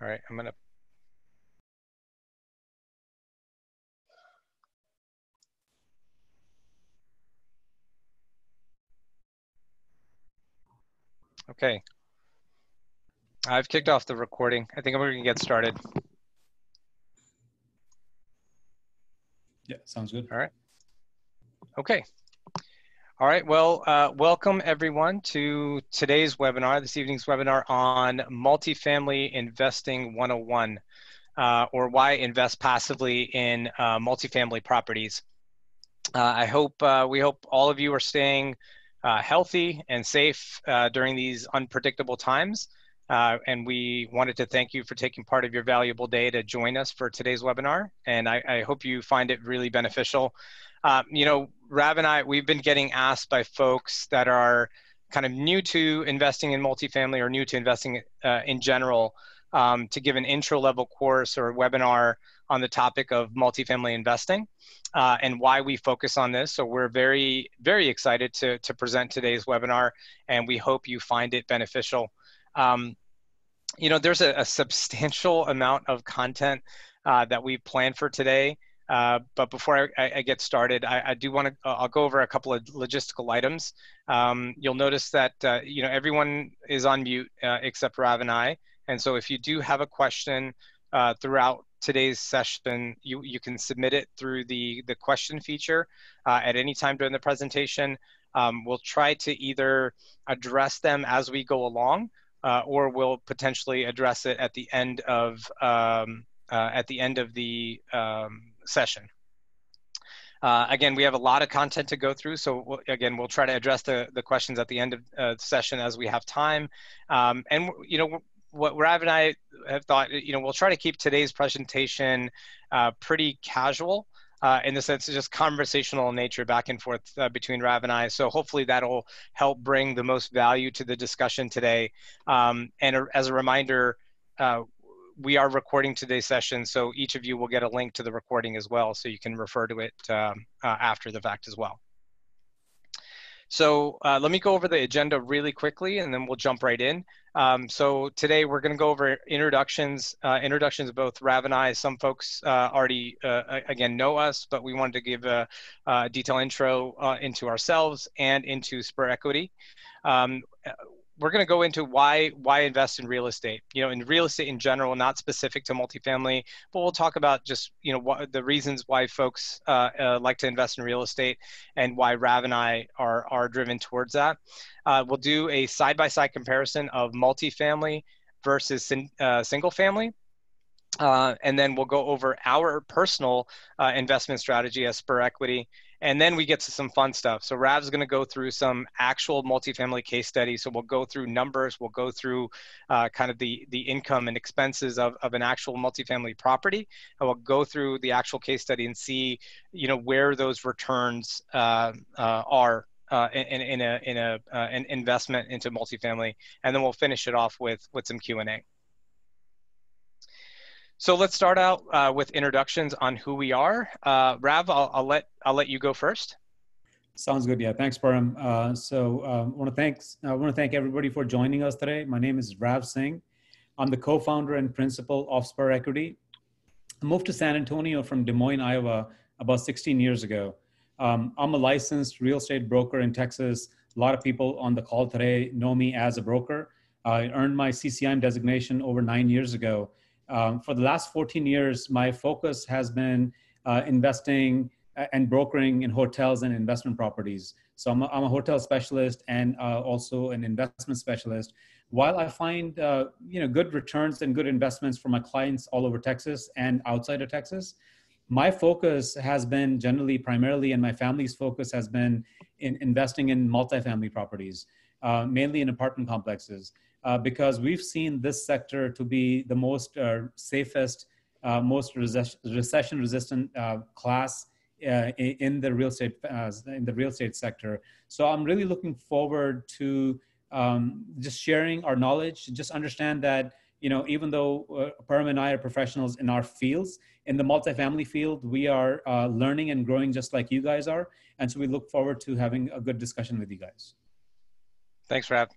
All right, I'm gonna. Okay, I've kicked off the recording. I think we're gonna get started. Yeah, sounds good. All right. Okay. All right. Well, welcome everyone to today's webinar, this evening's webinar on Multifamily Investing 101, or why invest passively in multifamily properties. We hope all of you are staying healthy and safe during these unpredictable times. And we wanted to thank you for taking part of your valuable day to join us for today's webinar. And I hope you find it really beneficial. You know, Rav and I, we've been getting asked by folks that are kind of new to investing in multifamily or new to investing in general to give an intro level course or webinar on the topic of multifamily investing and why we focus on this. So we're very, very excited to present today's webinar, and we hope you find it beneficial. You know, there's a substantial amount of content that we planned for today. But before I get started, I do want to, I'll go over a couple of logistical items. You'll notice that, you know, everyone is on mute except Rav and I. And so if you do have a question throughout today's session, you can submit it through the question feature at any time during the presentation. We'll try to either address them as we go along, or we'll potentially address it at the end of the session. Again, we have a lot of content to go through, so we'll try to address the questions at the end of the session as we have time. And you know, what Rav and I have thought, you know, we'll try to keep today's presentation pretty casual. In the sense of just conversational in nature, back and forth between Rav and I. So hopefully that'll help bring the most value to the discussion today. And as a reminder, we are recording today's session, so each of you will get a link to the recording as well, so you can refer to it after the fact as well. So let me go over the agenda really quickly, and then we'll jump right in. So today we're going to go over introductions of both Rav and I. Some folks already, again, know us, but we wanted to give a detailed intro into ourselves and into Spur Equity. We're going to go into why invest in real estate. You know, in real estate in general, not specific to multifamily, but we'll talk about just, you know, what the reasons why folks like to invest in real estate and why Rav and I are driven towards that. We'll do a side-by-side comparison of multifamily versus single family. And then we'll go over our personal investment strategy as Spur Equity. And then we get to some fun stuff. So Rav's going to go through some actual multifamily case studies. So we'll go through numbers. We'll go through kind of the income and expenses of an actual multifamily property. And we'll go through the actual case study and see, you know, where those returns are in an investment into multifamily. And then we'll finish it off with some Q&A. So let's start out with introductions on who we are. Rav, I'll let you go first. Sounds good. Yeah, thanks, Param. I want to thank everybody for joining us today. My name is Rav Singh. I'm the co-founder and principal of Spur Equity. I moved to San Antonio from Des Moines, Iowa, about 16 years ago. I'm a licensed real estate broker in Texas. A lot of people on the call today know me as a broker. I earned my CCIM designation over 9 years ago. For the last 14 years, my focus has been investing and brokering in hotels and investment properties. So I'm a hotel specialist and also an investment specialist. While I find you know, good returns and good investments for my clients all over Texas and outside of Texas, my focus has been primarily, and my family's focus has been in investing in multifamily properties, mainly in apartment complexes. Because we've seen this sector to be the most safest, most recession-resistant class in the real estate sector. So I'm really looking forward to just sharing our knowledge. Just understand that, you know, even though Param and I are professionals in our fields, in the multifamily field, we are learning and growing just like you guys are, and so we look forward to having a good discussion with you guys. Thanks, Rav.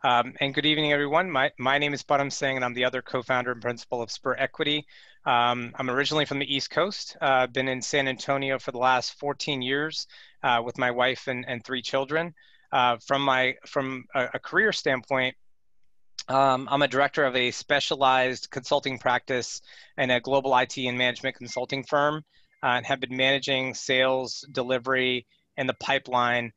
And good evening, everyone. My name is Param Singh, and I'm the other co-founder and principal of Spur Equity. I'm originally from the East Coast. Been in San Antonio for the last 14 years with my wife and three children. From a career standpoint, I'm a director of a specialized consulting practice and a global IT and management consulting firm, and have been managing sales, delivery, and the pipeline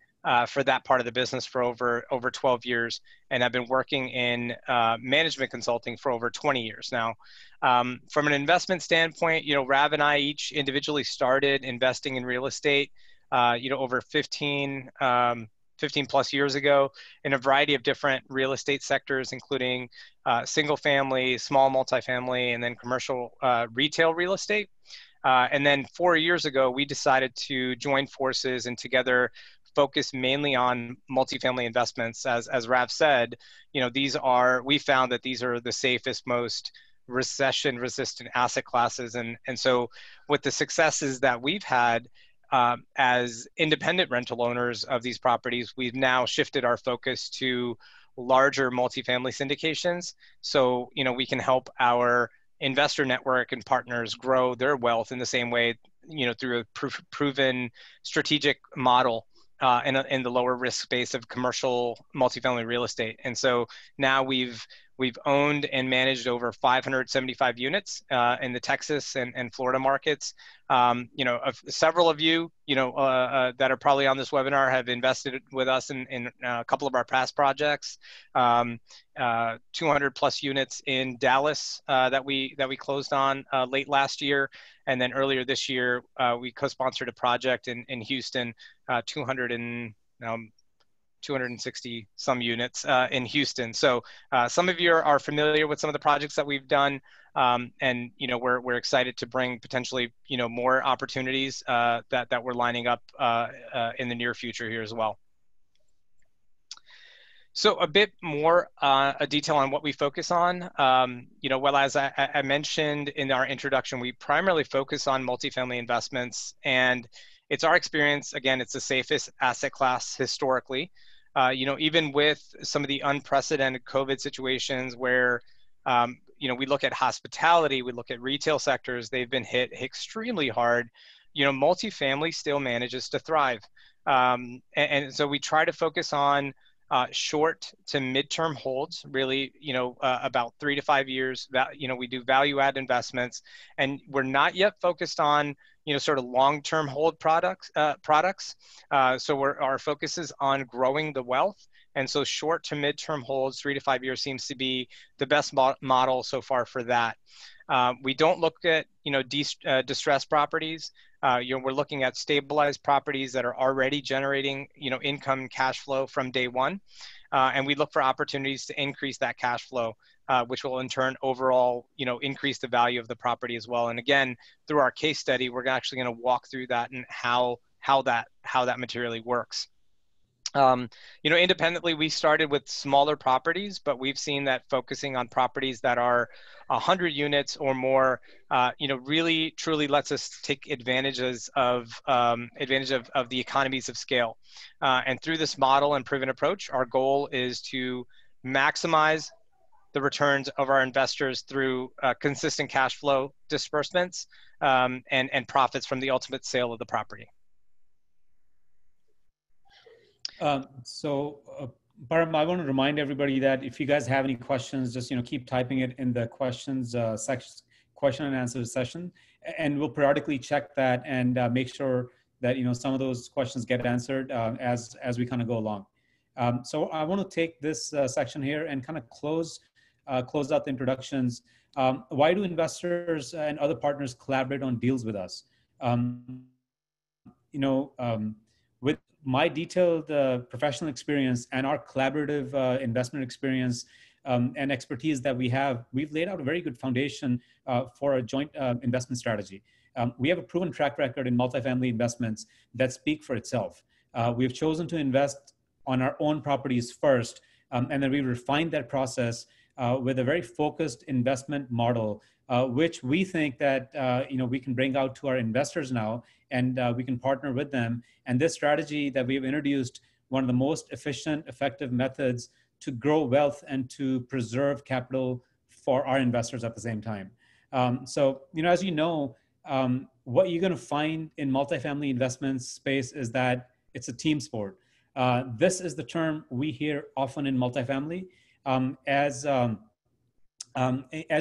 for that part of the business for over 12 years. And I've been working in management consulting for over 20 years now. From an investment standpoint, Rav and I each individually started investing in real estate, over 15 plus years ago in a variety of different real estate sectors, including single family, small multifamily, and then commercial retail real estate. And then 4 years ago, we decided to join forces and together focus mainly on multifamily investments. As Rav said, we found that these are the safest, most recession-resistant asset classes. And so with the successes that we've had, as independent rental owners of these properties, we've now shifted our focus to larger multifamily syndications. So, we can help our investor network and partners grow their wealth in the same way, through a proven strategic model in the lower risk space of commercial multifamily real estate. And so now we've owned and managed over 575 units in the Texas and Florida markets. Several of you, that are probably on this webinar have invested with us in a couple of our past projects. 200 plus units in Dallas that we closed on late last year, and then earlier this year we co-sponsored a project in Houston, 260 some units in Houston. So some of you are familiar with some of the projects that we've done, and we're excited to bring potentially more opportunities that we're lining up in the near future here as well. So a bit more a detail on what we focus on. Well, as I mentioned in our introduction, we primarily focus on multifamily investments, and it's our experience, again, it's the safest asset class historically. Even with some of the unprecedented COVID situations where, we look at hospitality, we look at retail sectors, they've been hit extremely hard. Multifamily still manages to thrive. And so we try to focus on short to midterm holds, really, about 3 to 5 years. We do value add investments, and we're not yet focused on, sort of long-term hold products. So our focus is on growing the wealth. And so short to midterm holds, 3 to 5 years seems to be the best model so far for that. We don't look at, distressed properties. We're looking at stabilized properties that are already generating, income and cash flow from day one. And we look for opportunities to increase that cash flow, which will in turn overall, increase the value of the property as well. And again, through our case study, we're actually going to walk through that and how that materially works. Independently, we started with smaller properties, but we've seen that focusing on properties that are 100 units or more, really truly lets us take advantage of the economies of scale. And through this model and proven approach, our goal is to maximize the returns of our investors through consistent cash flow disbursements and profits from the ultimate sale of the property. Param, I want to remind everybody that if you guys have any questions, just keep typing it in the questions section, question and answer session, and we'll periodically check that and make sure that some of those questions get answered as we kind of go along. So I want to take this section here and kind of close out the introductions. Why do investors and other partners collaborate on deals with us? With my detailed professional experience and our collaborative investment experience and expertise that we've laid out a very good foundation for a joint investment strategy. We have a proven track record in multifamily investments that speak for itself. We have chosen to invest on our own properties first, and then we refined that process with a very focused investment model, which we think that we can bring out to our investors now, and we can partner with them. And this strategy that we've introduced one of the most efficient, effective methods to grow wealth and to preserve capital for our investors at the same time. So, as you know, what you're going to find in multifamily investment space is that it's a team sport. This is the term we hear often in multifamily, as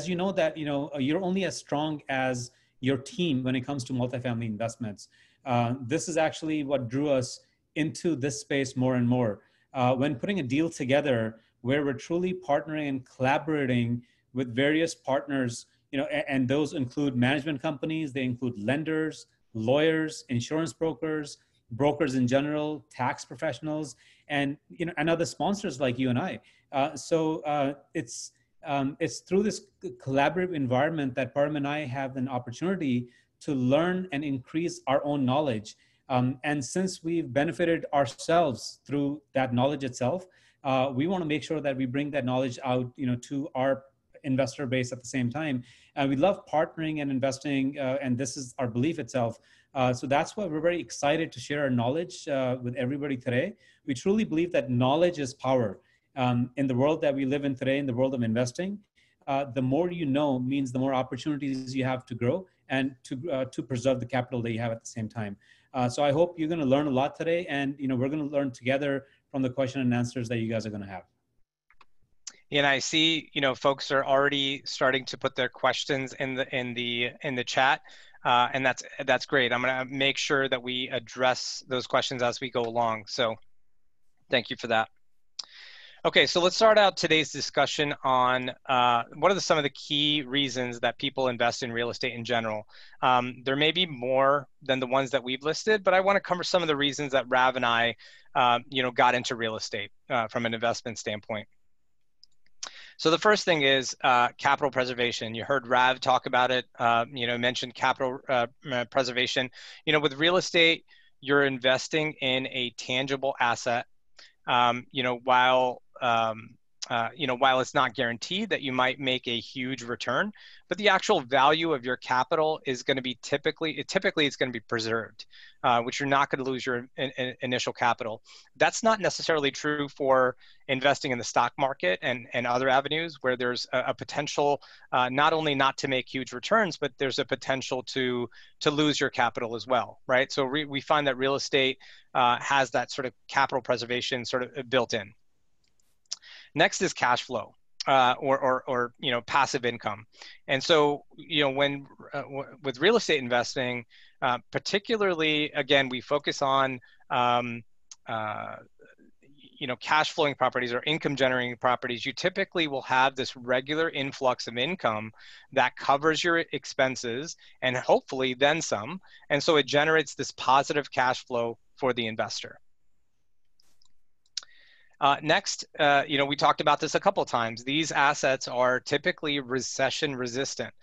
you know that you're only as strong as your team when it comes to multifamily investments. This is actually what drew us into this space more and more. When putting a deal together where we're truly partnering and collaborating with various partners, and those include management companies, they include lenders, lawyers, insurance brokers, brokers in general, tax professionals, and and other sponsors like you and I. It's through this collaborative environment that Param and I have an opportunity to learn and increase our own knowledge. And since we've benefited ourselves through that knowledge itself, we want to make sure that we bring that knowledge out, to our investor base at the same time. And we love partnering and investing, and this is our belief itself. So that's why we're very excited to share our knowledge with everybody today. We truly believe that knowledge is power. In the world that we live in today, in the world of investing, the more you know means the more opportunities you have to grow and to preserve the capital that you have at the same time. So I hope you're going to learn a lot today, and we're going to learn together from the question and answers that you guys are going to have. And I see, folks are already starting to put their questions in the chat, and that's great. I'm going to make sure that we address those questions as we go along. So thank you for that. Okay, so let's start out today's discussion on what are some of the key reasons that people invest in real estate in general. There may be more than the ones that we've listed, but I want to cover some of the reasons that Rav and I, got into real estate from an investment standpoint. So the first thing is capital preservation. You heard Rav talk about it, mentioned capital preservation. With real estate, you're investing in a tangible asset. While it's not guaranteed that you might make a huge return, but the actual value of your capital is going to be typically it's going to be preserved, which you're not going to lose your initial capital. That's not necessarily true for investing in the stock market and other avenues where there's a potential not only not to make huge returns, but there's a potential to lose your capital as well, right? So we find that real estate has that sort of capital preservation sort of built in. Next is cash flow, or passive income. And so when with real estate investing, particularly again, we focus on cash flowing properties or income generating properties. You typically will have this regular influx of income that covers your expenses and hopefully then some. And so it generates this positive cash flow for the investor. Next, we talked about this a couple of times. These assets are typically recession resistant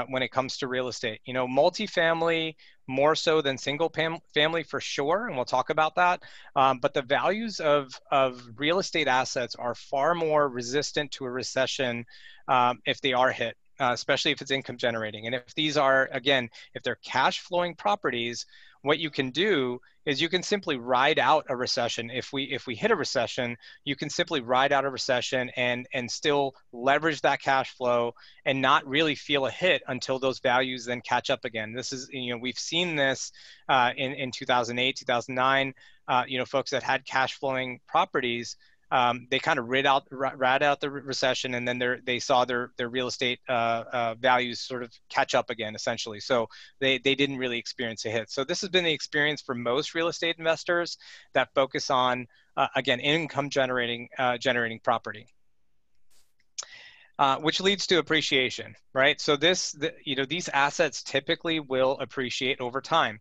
when it comes to real estate. Multifamily more so than single family for sure, and we'll talk about that. But the values of real estate assets are far more resistant to a recession if they are hit, especially if it's income generating. And if these are, again, if they're cash flowing properties, what you can do is you can simply ride out a recession. If we hit a recession, you can simply ride out a recession and still leverage that cash flow and not really feel a hit until those values then catch up again. This is, we've seen this in 2008, 2009, folks that had cash flowing properties, they kind of ride out the recession, and then they saw their real estate values sort of catch up again, essentially. So they didn't really experience a hit. So this has been the experience for most real estate investors that focus on, again, income generating property. Which leads to appreciation, right? So these assets typically will appreciate over time.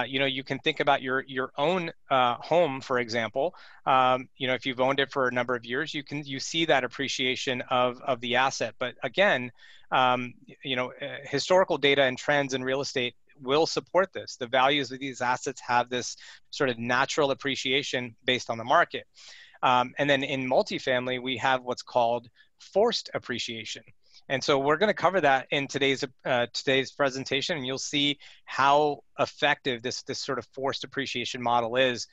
You can think about your own home, for example. If you've owned it for a number of years, you see that appreciation of the asset. But again, historical data and trends in real estate will support this. The values of these assets have this sort of natural appreciation based on the market. And then in multifamily, we have what's called forced appreciation. And so we're going to cover that in today's presentation, and you'll see how effective this sort of forced appreciation model is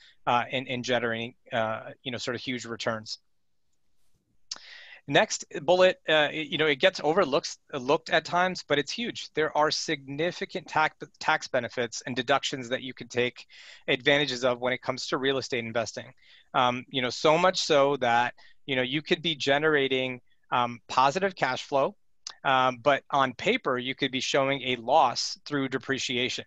in generating sort of huge returns. Next bullet, it gets looked at times, but it's huge. There are significant tax benefits and deductions that you can take advantages of when it comes to real estate investing. So much so that you could be generating positive cash flow, but on paper you could be showing a loss through depreciation.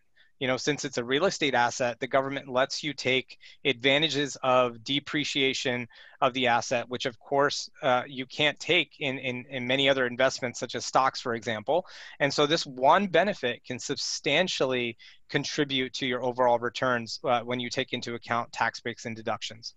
Since it's a real estate asset, the government lets you take advantages of depreciation of the asset, which of course you can't take in many other investments, such as stocks, for example. And so this one benefit can substantially contribute to your overall returns when you take into account tax breaks and deductions.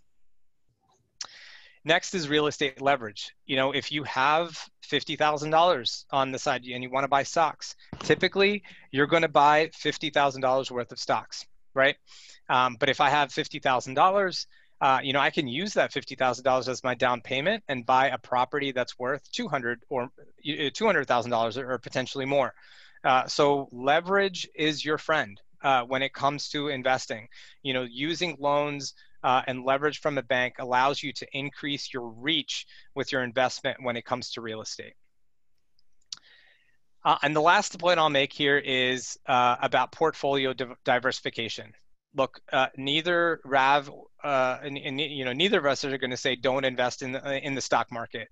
Next is real estate leverage. If you have $50,000 on the side and you want to buy stocks, typically you're going to buy $50,000 worth of stocks, right? But if I have $50,000, I can use that $50,000 as my down payment and buy a property that's worth $200,000 or potentially more. So leverage is your friend when it comes to investing. Using loans and leverage from a bank allows you to increase your reach with your investment when it comes to real estate. And the last point I'll make here is about portfolio diversification. Look, neither Rav, neither of us are going to say don't invest in the stock market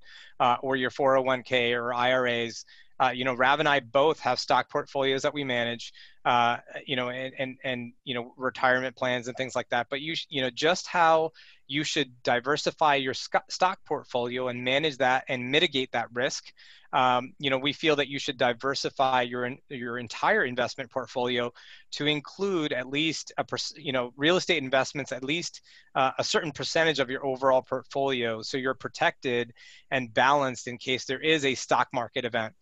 or your 401k or IRAs. Rav and I both have stock portfolios that we manage, and retirement plans and things like that. But just how you should diversify your stock portfolio and manage that and mitigate that risk. We feel that you should diversify your entire investment portfolio to include at least real estate investments, at least a certain percentage of your overall portfolio, so you're protected and balanced in case there is a stock market event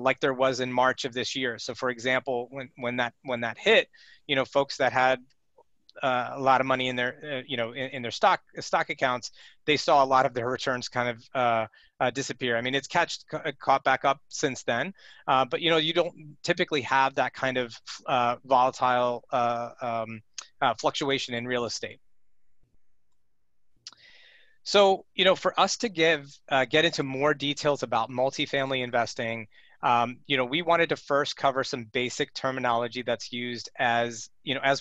like there was in March of this year. So, for example, when that hit, folks that had a lot of money in their in their stock accounts, they saw a lot of their returns kind of disappear. I mean, it's caught back up since then, but you don't typically have that kind of volatile fluctuation in real estate. So, for us to get into more details about multifamily investing, we wanted to first cover some basic terminology that's used as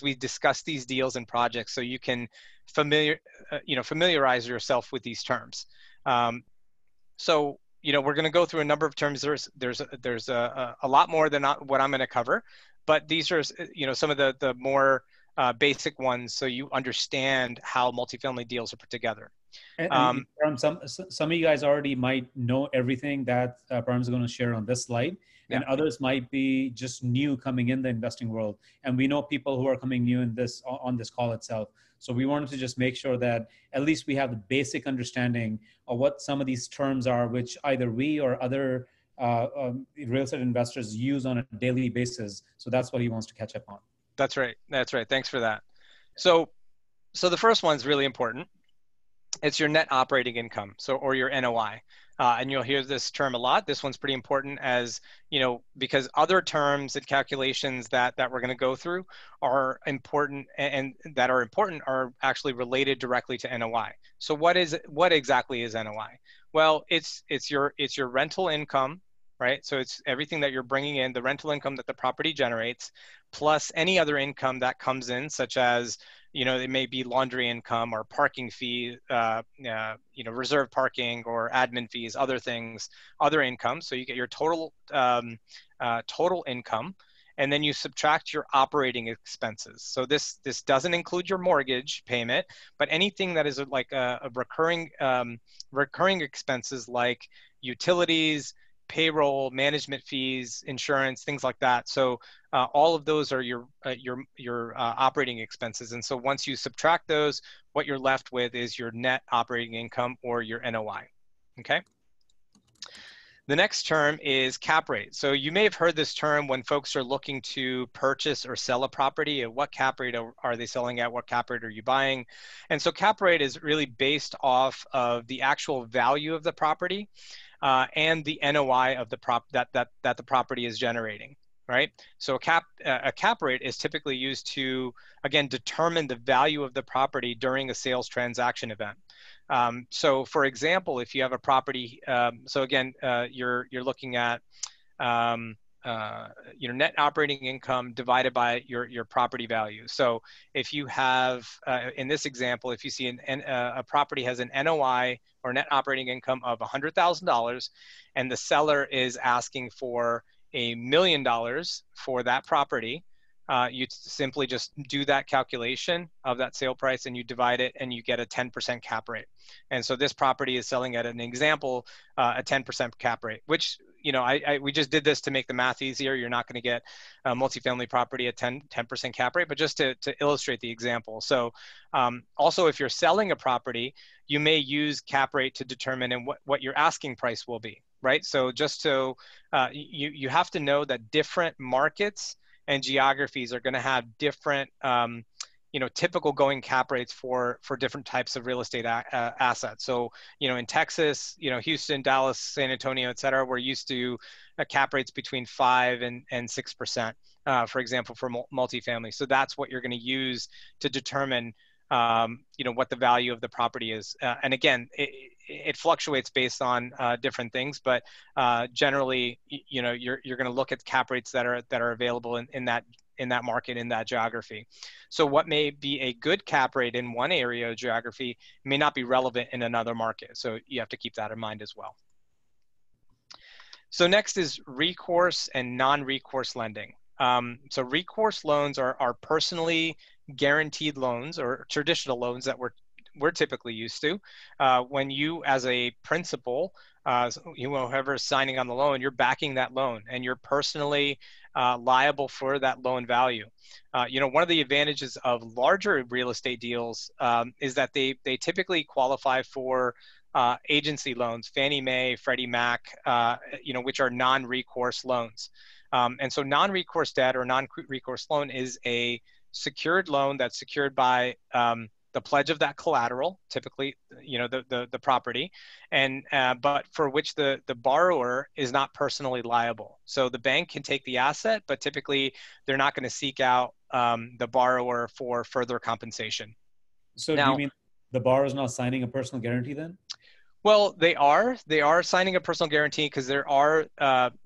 we discuss these deals and projects, so you can familiarize yourself with these terms. So, we're going to go through a number of terms. There's a lot more than what I'm going to cover, but these are some of the more basic ones, so you understand how multifamily deals are put together. And some of you guys already might know everything that Param is going to share on this slide, and others might be just new coming in the investing world. And we know people who are coming new in on this call itself. So we wanted to just make sure that at least we have the basic understanding of what some of these terms are, which either we or other real estate investors use on a daily basis. So that's what he wants to catch up on. That's right. That's right. Thanks for that. So the first one's really important. It's your net operating income, or your NOI. And you'll hear this term a lot. This one's pretty important because other terms and calculations that we're going to go through are important, and that are important are actually related directly to NOI. So what exactly is NOI? Well, it's your rental income, right? So it's everything that you're bringing in, the rental income that the property generates, plus any other income that comes in, such as it may be laundry income or parking fee, reserve parking or admin fees, other things, other income. So you get your total income, and then you subtract your operating expenses. So this doesn't include your mortgage payment, but anything that is like a recurring expenses like utilities, payroll, management fees, insurance, things like that. So all of those are your operating expenses. And so once you subtract those, what you're left with is your net operating income, or your NOI. Okay. The next term is cap rate. So you may have heard this term when folks are looking to purchase or sell a property. At what cap rate are they selling at? What cap rate are you buying? And so cap rate is really based off of the actual value of the property, and the NOI of the that the property is generating. Right. So a cap rate is typically used to, again, determine the value of the property during a sales transaction event. So, for example, if you have a property, so again, you're looking at net operating income divided by your property value. So if you have, in this example, if you see a property has an NOI or net operating income of $100,000, and the seller is asking for $1 million for that property, you simply just do that calculation of that sale price and you divide it and you get a 10% cap rate. And so this property is selling at an example, a 10% cap rate, which, we just did this to make the math easier. You're not going to get a multifamily property at 10% cap rate, but just to illustrate the example. So also, if you're selling a property, you may use cap rate to determine what your asking price will be, right? So just so you have to know that different markets and geographies are going to have different typical going cap rates for different types of real estate assets. So, in Texas, Houston, Dallas, San Antonio, et cetera, we're used to cap rates between 5 and 6%, for example, for multifamily. So that's what you're going to use to determine, what the value of the property is. And again, it fluctuates based on different things, but generally, you're going to look at cap rates that are available in that market, in that geography. So what may be a good cap rate in one area of geography may not be relevant in another market. So you have to keep that in mind as well. So next is recourse and non-recourse lending. So recourse loans are personally guaranteed loans or traditional loans that we're typically used to. When you, as a principal, whoever is signing on the loan, you're backing that loan and you're personally liable for that loan value. One of the advantages of larger real estate deals is that they typically qualify for agency loans, Fannie Mae, Freddie Mac, which are non-recourse loans. And so non-recourse debt or non-recourse loan is a secured loan that's secured by the pledge of that collateral, typically, the property, and but for which the borrower is not personally liable. So the bank can take the asset, but typically they're not going to seek out the borrower for further compensation. So do you mean the borrower is not signing a personal guarantee then? Well, they are signing a personal guarantee because there are,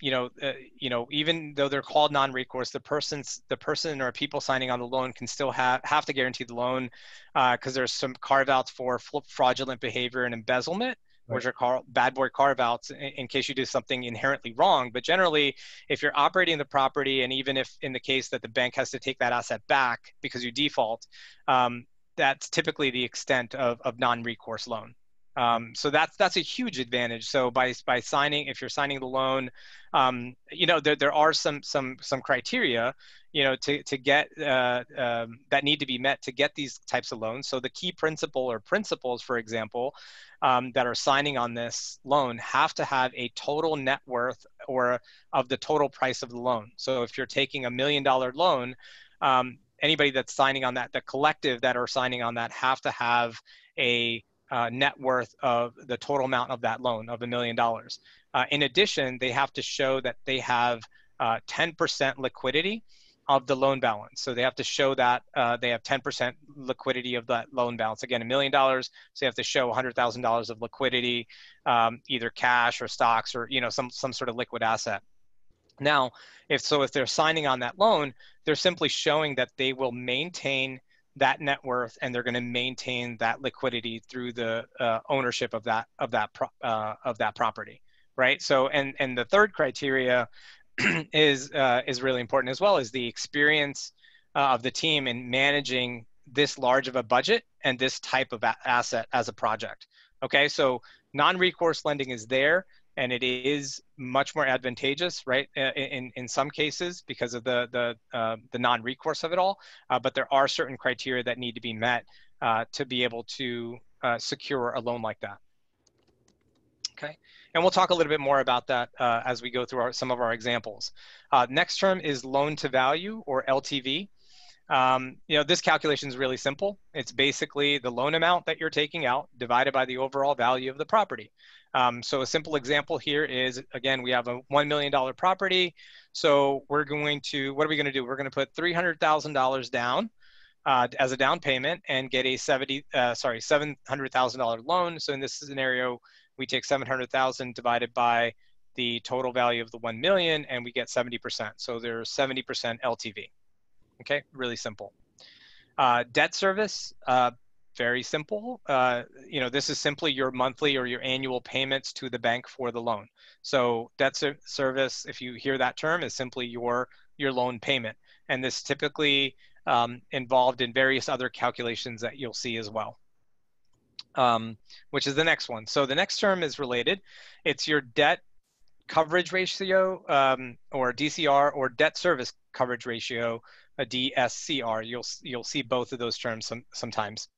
even though they're called non-recourse, the person or people signing on the loan can still have to guarantee the loan because there's some carve-outs for fraudulent behavior and embezzlement, right, which are called bad boy carve-outs in case you do something inherently wrong. But generally, if you're operating the property, and even if in the case that the bank has to take that asset back because you default, that's typically the extent of non-recourse loan. So that's a huge advantage. So by signing, if you're signing the loan, there are some criteria, to get that need to be met to get these types of loans. So the key principal or principals, for example, that are signing on this loan have to have a total net worth or of the total price of the loan. So if you're taking $1 million loan, anybody that's signing on that, the collective that are signing on that, have to have a net worth of the total amount of that loan of $1 million. In addition, they have to show that they have 10% liquidity of the loan balance. So they have to show that they have 10% liquidity of that loan balance. Again, $1 million, so you have to show $100,000 of liquidity, either cash or stocks or some sort of liquid asset. Now, if they're signing on that loan, they're simply showing that they will maintain that net worth and they're going to maintain that liquidity through the ownership of that property, right? So, and the third criteria is really important as well, is the experience of the team in managing this large of a budget and this type of asset as a project. Okay, so non-recourse lending is there, and it is much more advantageous, right? In some cases because of the non-recourse of it all, but there are certain criteria that need to be met to be able to secure a loan like that. Okay, and we'll talk a little bit more about that as we go through some of our examples. Next term is loan to value, or LTV. This calculation is really simple. It's basically the loan amount that you're taking out divided by the overall value of the property. So a simple example here is, again, we have a $1 million property. So what are we going to do? We're going to put $300,000 down as a down payment and get a $700,000 loan. So in this scenario, we take 700,000 divided by the total value of the 1 million and we get 70%. So there's 70% LTV. Okay, really simple. Debt service, very simple. This is simply your monthly or your annual payments to the bank for the loan. So debt service, if you hear that term, is simply your loan payment. And this typically involved in various other calculations that you'll see as well, which is the next one. So the next term is related. It's your debt coverage ratio, or DCR, or debt service coverage ratio, a DSCR. You'll see both of those terms sometimes.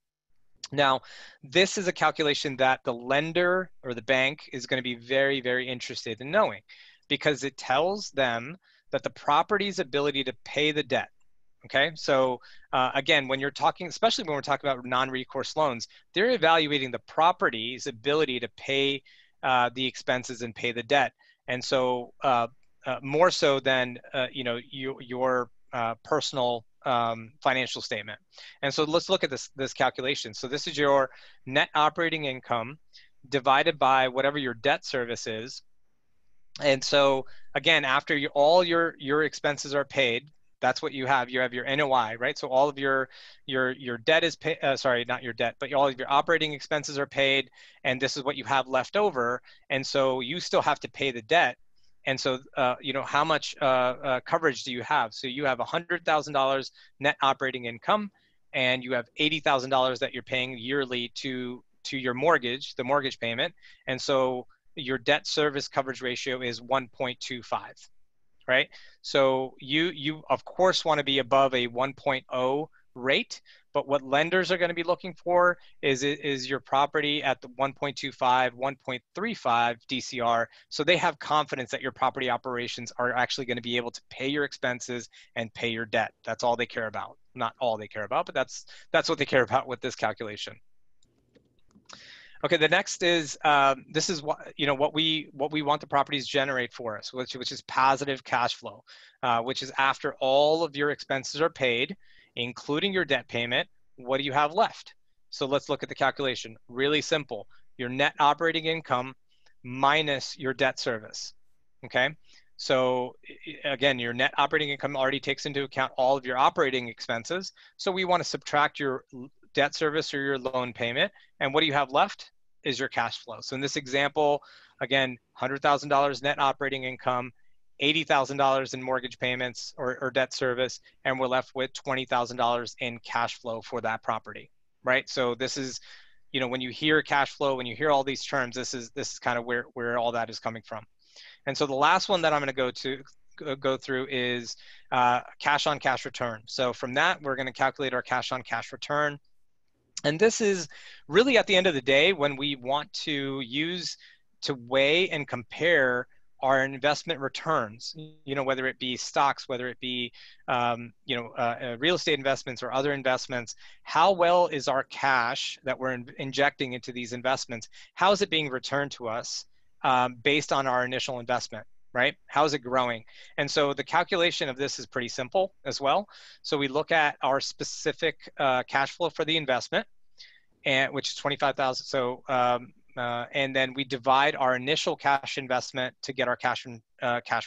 Now, this is a calculation that the lender or the bank is going to be very, very interested in knowing, because it tells them that the property's ability to pay the debt. Okay, so again, when you're talking, especially when we're talking about non-recourse loans, they're evaluating the property's ability to pay the expenses and pay the debt. And so more so than your personal financial statement. And so let's look at this calculation. So this is your net operating income divided by whatever your debt service is. And so again, after all your expenses are paid, that's what you have. You have your NOI, right? So all of your debt is paid. Sorry, not your debt, but all of your operating expenses are paid, and this is what you have left over. And so you still have to pay the debt. And so, how much coverage do you have? So you have $100,000 net operating income, and you have $80,000 that you're paying yearly to your mortgage, the mortgage payment. And so your debt service coverage ratio is 1.25. Right? So you of course want to be above a 1.0 rate, but what lenders are going to be looking for is your property at the 1.25, 1.35 DCR, so they have confidence that your property operations are actually going to be able to pay your expenses and pay your debt. That's all they care about. Not all they care about, but that's what they care about with this calculation. Okay, the next is this is what we want the properties generate for us, which is positive cash flow, which is after all of your expenses are paid, including your debt payment. What do you have left? So let's look at the calculation. Really simple. Your net operating income minus your debt service. Okay, so again, your net operating income already takes into account all of your operating expenses. So we want to subtract your debt service or your loan payment, and what do you have left is your cash flow. So in this example, again, $100,000 net operating income, $80,000 in mortgage payments or debt service, and we're left with $20,000 in cash flow for that property, right? So this is, when you hear cash flow, when you hear all these terms, this is kind of where all that is coming from. And so the last one that I'm going to go through is cash on cash return. So from that, we're going to calculate our cash on cash return. And this is really at the end of the day when we want to use to weigh and compare our investment returns, whether it be stocks, whether it be, real estate investments or other investments. How well is our cash that we're injecting into these investments? How is it being returned to us based on our initial investment? Right? How is it growing? And so the calculation of this is pretty simple as well. So we look at our specific cash flow for the investment, which is 25,000. So and then we divide our initial cash investment to get our cash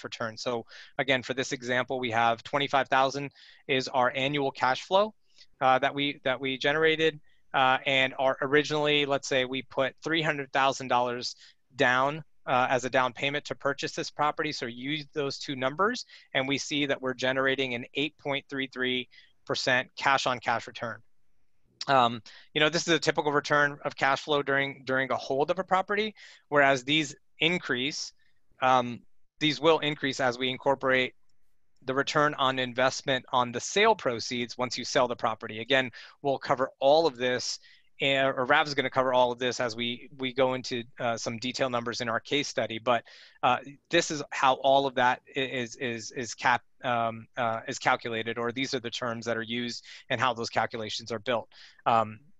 return. So again, for this example, we have 25,000 is our annual cash flow that we generated, and originally, let's say we put $300,000 down as a down payment to purchase this property. So use those two numbers, and we see that we're generating an 8.33% cash on cash return. This is a typical return of cash flow during a hold of a property, whereas these will increase as we incorporate the return on investment on the sale proceeds once you sell the property. Again, we'll cover all of this or Rav is going to cover all of this as we go into some detailed numbers in our case study. But this is how all of that is calculated, or these are the terms that are used and how those calculations are built.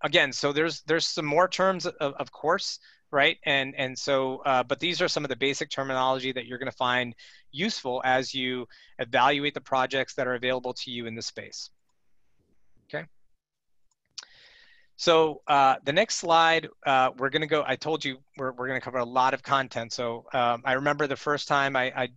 Again, so there's some more terms, of course, right? And so, but these are some of the basic terminology that you're going to find useful as you evaluate the projects that are available to you in the space. Okay. So the next slide, we're going to go, I told you we're going to cover a lot of content. So I remember the first time I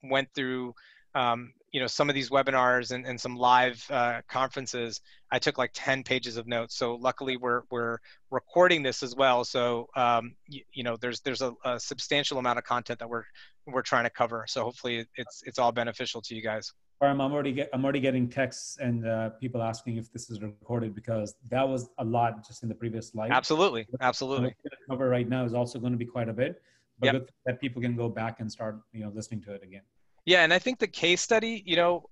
went through, some of these webinars and some live conferences, I took like 10 pages of notes. So luckily we're recording this as well. So, there's a substantial amount of content that we're trying to cover. So hopefully it's all beneficial to you guys. I'm already getting texts and people asking if this is recorded, because that was a lot just in the previous slide. Absolutely. What we're going to cover right now is also going to be quite a bit, but good that people can go back and start listening to it again. Yeah, and I think the case study,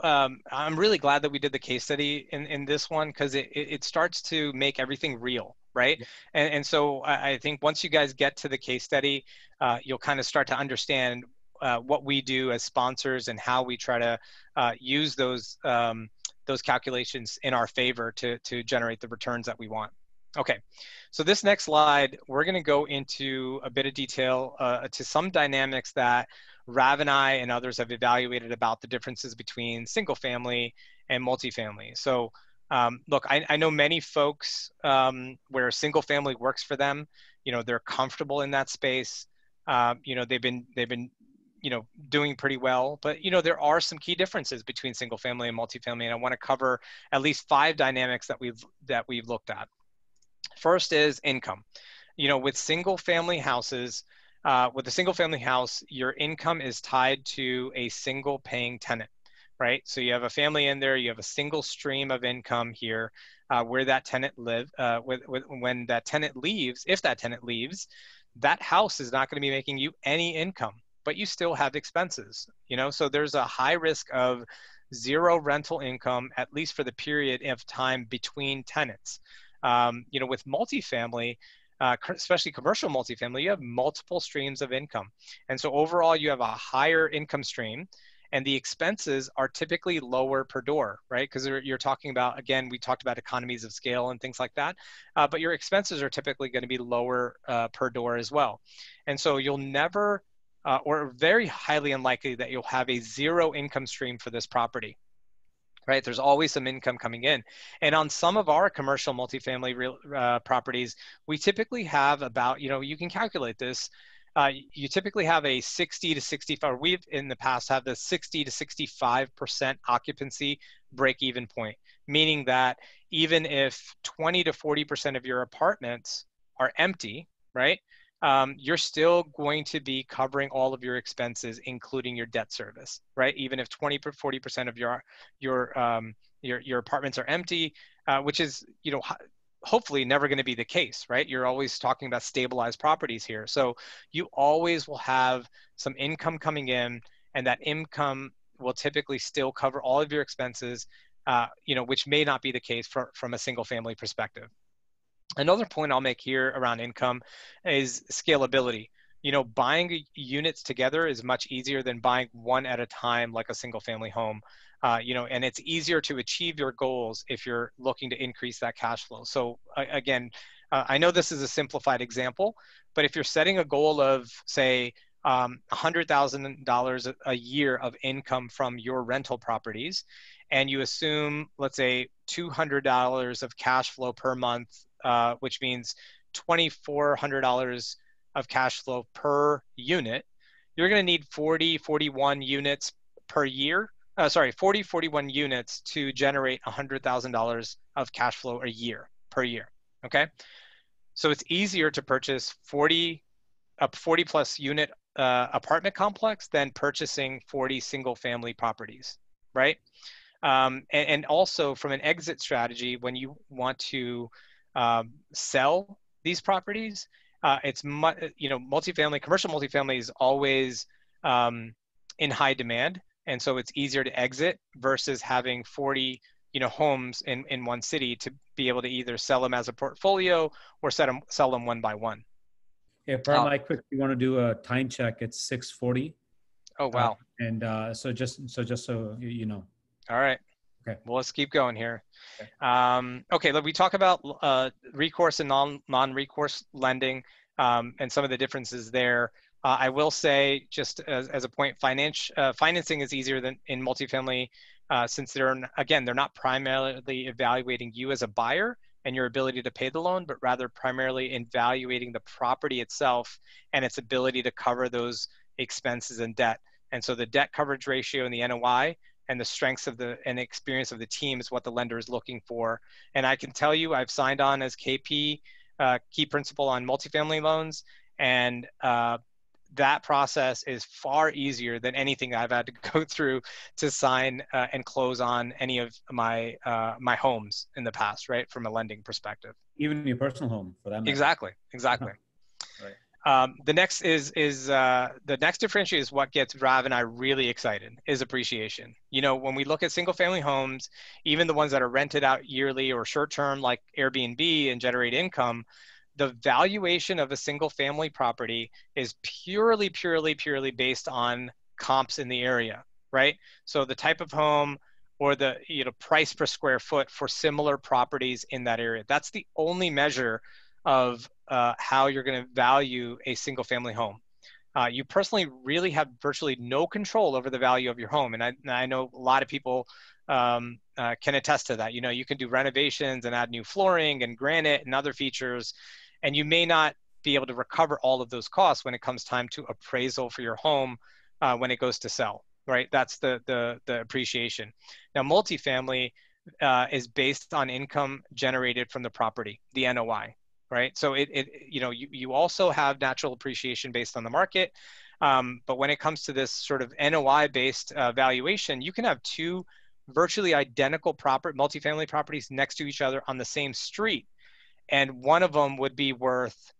I'm really glad that we did the case study in this one, because it starts to make everything real, right? Yeah. And so I think once you guys get to the case study, you'll kind of start to understand what we do as sponsors and how we try to use those calculations in our favor to generate the returns that we want. Okay, so this next slide, we're going to go into a bit of detail to some dynamics that Rav and I and others have evaluated about the differences between single family and multifamily. So look, I know many folks where single family works for them. They're comfortable in that space. They've been doing pretty well, but there are some key differences between single family and multifamily, and I want to cover at least 5 dynamics that we've looked at. First is income. With single family houses, with a single family house, your income is tied to a single paying tenant, right? So you have a family in there, you have a single stream of income here where that tenant lives. When that tenant leaves, if that tenant leaves, that house is not going to be making you any income, but you still have expenses, so there's a high risk of zero rental income, at least for the period of time between tenants. With multifamily, especially commercial multifamily, you have multiple streams of income. And so overall, you have a higher income stream, and the expenses are typically lower per door, right? Because you're talking about, again, we talked about economies of scale and things like that, but your expenses are typically going to be lower per door as well. And so you'll never, or very highly unlikely that you'll have a zero income stream for this property. Right, there's always some income coming in. And on some of our commercial multifamily properties, we typically have about, you can calculate this, you typically have a 60 to 65, we've in the past had the 60 to 65% occupancy break-even point, meaning that even if 20 to 40% of your apartments are empty, right, you're still going to be covering all of your expenses, including your debt service, right? Even if 20 to 40% of your apartments are empty, which is, hopefully never going to be the case, right? You're always talking about stabilized properties here. So you always will have some income coming in, and that income will typically still cover all of your expenses, which may not be the case from a single family perspective. Another point I'll make here around income is scalability. Buying units together is much easier than buying one at a time like a single family home. And it's easier to achieve your goals if you're looking to increase that cash flow. So again, I know this is a simplified example, but if you're setting a goal of, say, $100,000 a year of income from your rental properties, and you assume, let's say, $200 of cash flow per month, which means $2,400 of cash flow per unit, you're going to need 41 units per year. 41 units to generate $100,000 of cash flow a year per year. Okay, so it's easier to purchase 40 plus unit apartment complex than purchasing 40 single family properties, right? And also from an exit strategy, when you want to sell these properties, it's multifamily, commercial multifamily is always in high demand, and so it's easier to exit versus having 40 homes in one city to be able to either sell them as a portfolio or sell them one by one. Yeah, Param, I quickly want to do a time check. It's 6:40. Oh, wow. So just so you know. All right. Okay. Well, let's keep going here. Okay. Okay, look, we talk about recourse and non-recourse lending and some of the differences there. I will say, just as a point, financing is easier than in multifamily since they're not primarily evaluating you as a buyer and your ability to pay the loan, but rather primarily evaluating the property itself and its ability to cover those expenses and debt. And so the debt coverage ratio and the NOI and the strengths of and experience of the team is what the lender is looking for. And I can tell you, I've signed on as KP, key principal on multifamily loans, and that process is far easier than anything I've had to go through to sign and close on any of my homes in the past, right? From a lending perspective. Even your personal home, for that matter. Exactly. Right. The next the next differentiator is what gets Rav and I really excited is appreciation. When we look at single family homes, even the ones that are rented out yearly or short term like Airbnb and generate income, the valuation of a single family property is purely based on comps in the area, right? So the type of home or the price per square foot for similar properties in that area. That's the only measure of how you're going to value a single family home. You personally really have virtually no control over the value of your home. And I know a lot of people can attest to that. You can do renovations and add new flooring and granite and other features, and you may not be able to recover all of those costs when it comes time to appraisal for your home when it goes to sell, right? That's the appreciation. Now, multifamily is based on income generated from the property, the NOI. Right. So you also have natural appreciation based on the market. But when it comes to this sort of NOI based valuation, you can have two virtually identical multifamily properties next to each other on the same street. And one of them would be worth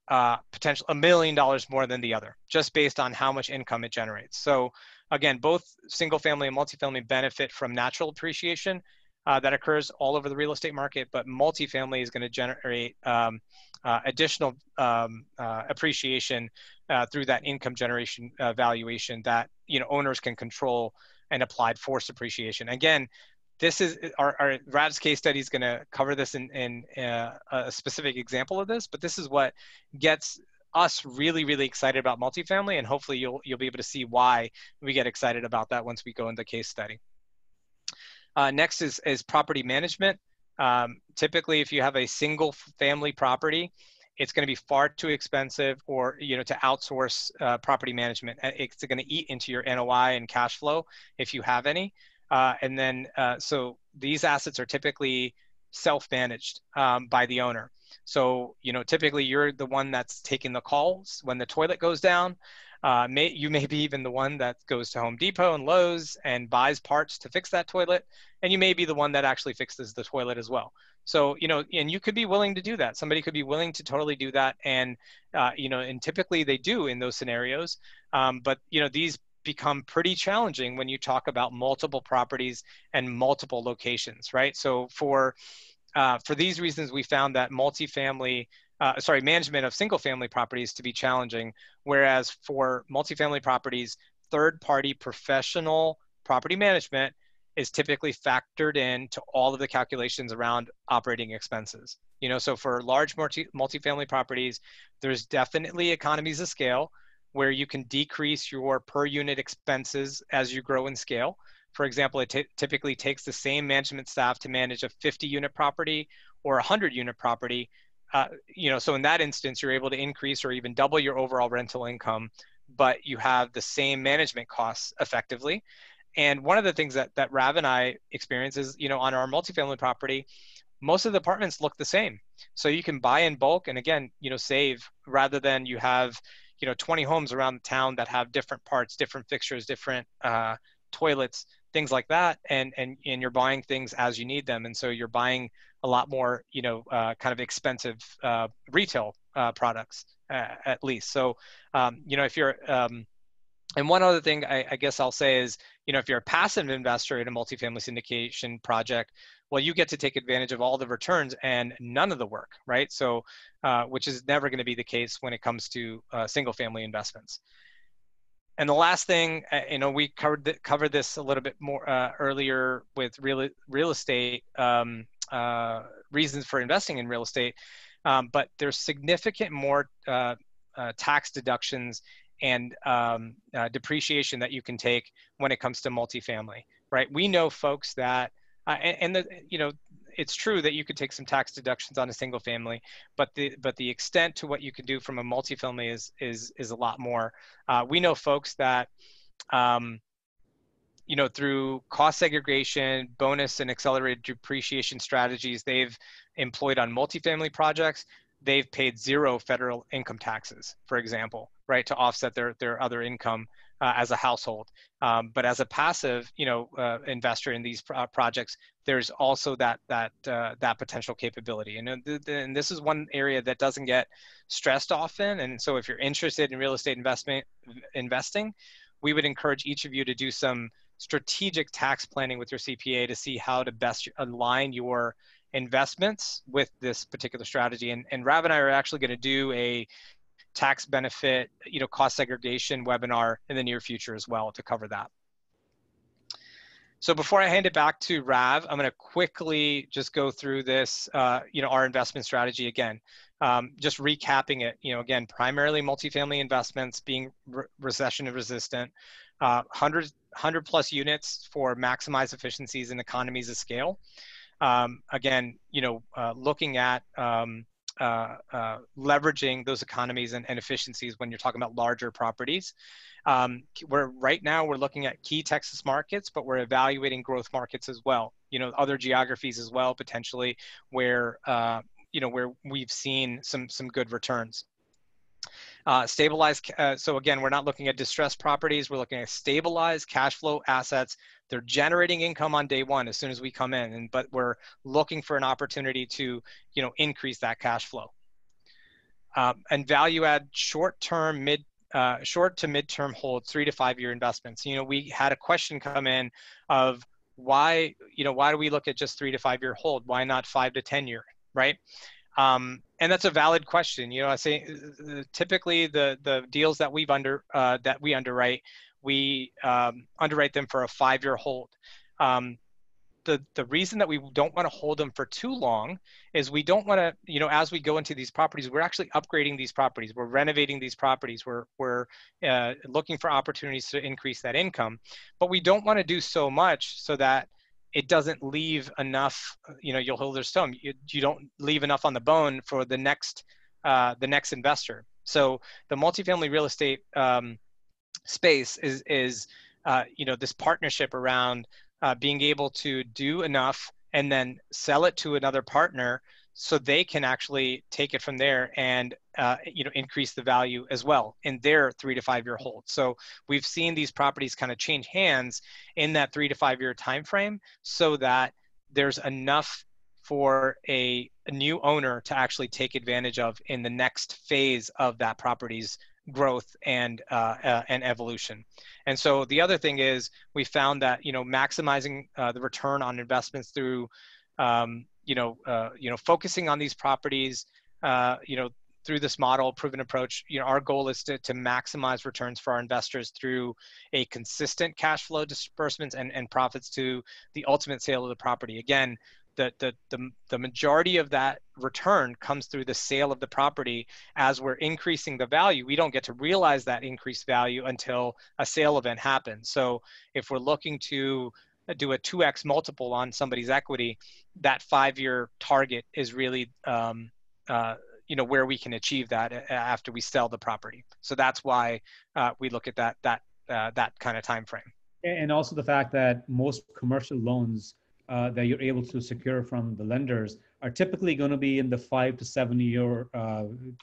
potentially $1 million more than the other, just based on how much income it generates. So again, both single family and multifamily benefit from natural appreciation that occurs all over the real estate market, but multifamily is going to generate additional appreciation through that income generation valuation that owners can control and applied forced appreciation. Again, this is our Rav's case study is going to cover this in a specific example of this, but this is what gets us really excited about multifamily, and hopefully you'll be able to see why we get excited about that once we go into the case study. Next is property management. Typically, if you have a single family property, it's going to be far too expensive or to outsource property management. It's going to eat into your NOI and cash flow if you have any. So these assets are typically self-managed by the owner. So typically you're the one that's taking the calls when the toilet goes down. You may be even the one that goes to Home Depot and Lowe's and buys parts to fix that toilet. And you may be the one that actually fixes the toilet as well. So, and you could be willing to do that. Somebody could be willing to totally do that. And, and typically they do in those scenarios. But, these become pretty challenging when you talk about multiple properties and multiple locations, right? So for these reasons, we found that management of single family properties to be challenging, whereas for multifamily properties, third-party professional property management is typically factored into all of the calculations around operating expenses. So for large multifamily properties, there's definitely economies of scale where you can decrease your per unit expenses as you grow in scale. For example, it typically takes the same management staff to manage a 50-unit property or a 100-unit property. So in that instance, you're able to increase or even double your overall rental income, but you have the same management costs effectively. And one of the things that Rav and I experience is, on our multifamily property, most of the apartments look the same. So you can buy in bulk and again, save rather than you have, 20 homes around the town that have different parts, different fixtures, different toilets, things like that. And you're buying things as you need them. And so you're buying a lot more, kind of expensive retail products at least. So, if you're And one other thing I guess I'll say is, if you're a passive investor in a multifamily syndication project, well, you get to take advantage of all the returns and none of the work, right? So, which is never going to be the case when it comes to single family investments. And the last thing, we covered this a little bit more earlier with real estate reasons for investing in real estate, but there's significant more tax deductions and depreciation that you can take when it comes to multifamily, right? We know folks that, it's true that you could take some tax deductions on a single family, but the extent to what you can do from a multifamily is a lot more. We know folks that, through cost segregation, bonus and accelerated depreciation strategies they've employed on multifamily projects, they've paid zero federal income taxes, for example, right, to offset their other income as a household. But as a passive, investor in these projects, there's also that potential capability. And this is one area that doesn't get stressed often. And so if you're interested in real estate investing, we would encourage each of you to do some strategic tax planning with your CPA to see how to best align your investments with this particular strategy. And Rav and I are actually going to do a tax benefit, cost segregation webinar in the near future as well to cover that. So before I hand it back to Rav, I'm going to quickly just go through this, our investment strategy again. Just recapping it, again, primarily multifamily investments being recession resistant, 100 plus units for maximized efficiencies and economies of scale. Again, looking at leveraging those economies and efficiencies when you're talking about larger properties. Right now we're looking at key Texas markets, but we're evaluating growth markets as well. Other geographies as well, potentially where where we've seen some good returns. Stabilized. So again, we're not looking at distressed properties. We're looking at stabilized cash flow assets. They're generating income on day one as soon as we come in, but we're looking for an opportunity to, increase that cash flow. And value add short to mid-term holds, 3 to 5 year investments. We had a question come in of why do we look at just 3 to 5 year hold? Why not 5 to 10 year, right? And that's a valid question. I say typically the deals that we underwrite, we underwrite them for a 5 year hold. The reason that we don't want to hold them for too long is we don't want to, as we go into these properties, we're actually upgrading these properties. We're renovating these properties. We're looking for opportunities to increase that income, but we don't want to do so much so that it doesn't leave enough, you'll hold their stone. You don't leave enough on the bone for the next investor. So the multifamily real estate space is this partnership around being able to do enough and then sell it to another partner so they can actually take it from there and increase the value as well in their 3 to 5 year hold. So we've seen these properties kind of change hands in that 3 to 5 year time frame so that there's enough for a new owner to actually take advantage of in the next phase of that property's growth and evolution. And so the other thing is we found that maximizing the return on investments through focusing on these properties through this model proven approach. Our goal is to maximize returns for our investors through a consistent cash flow disbursements and profits to the ultimate sale of the property. Again, the majority of that return comes through the sale of the property. As we're increasing the value, we don't get to realize that increased value until a sale event happens. So if we're looking to do a 2x multiple on somebody's equity, that 5 year target is really where we can achieve that after we sell the property. So that's why we look at that kind of time frame. And also the fact that most commercial loans that you're able to secure from the lenders are typically going to be in the 5 to 7 year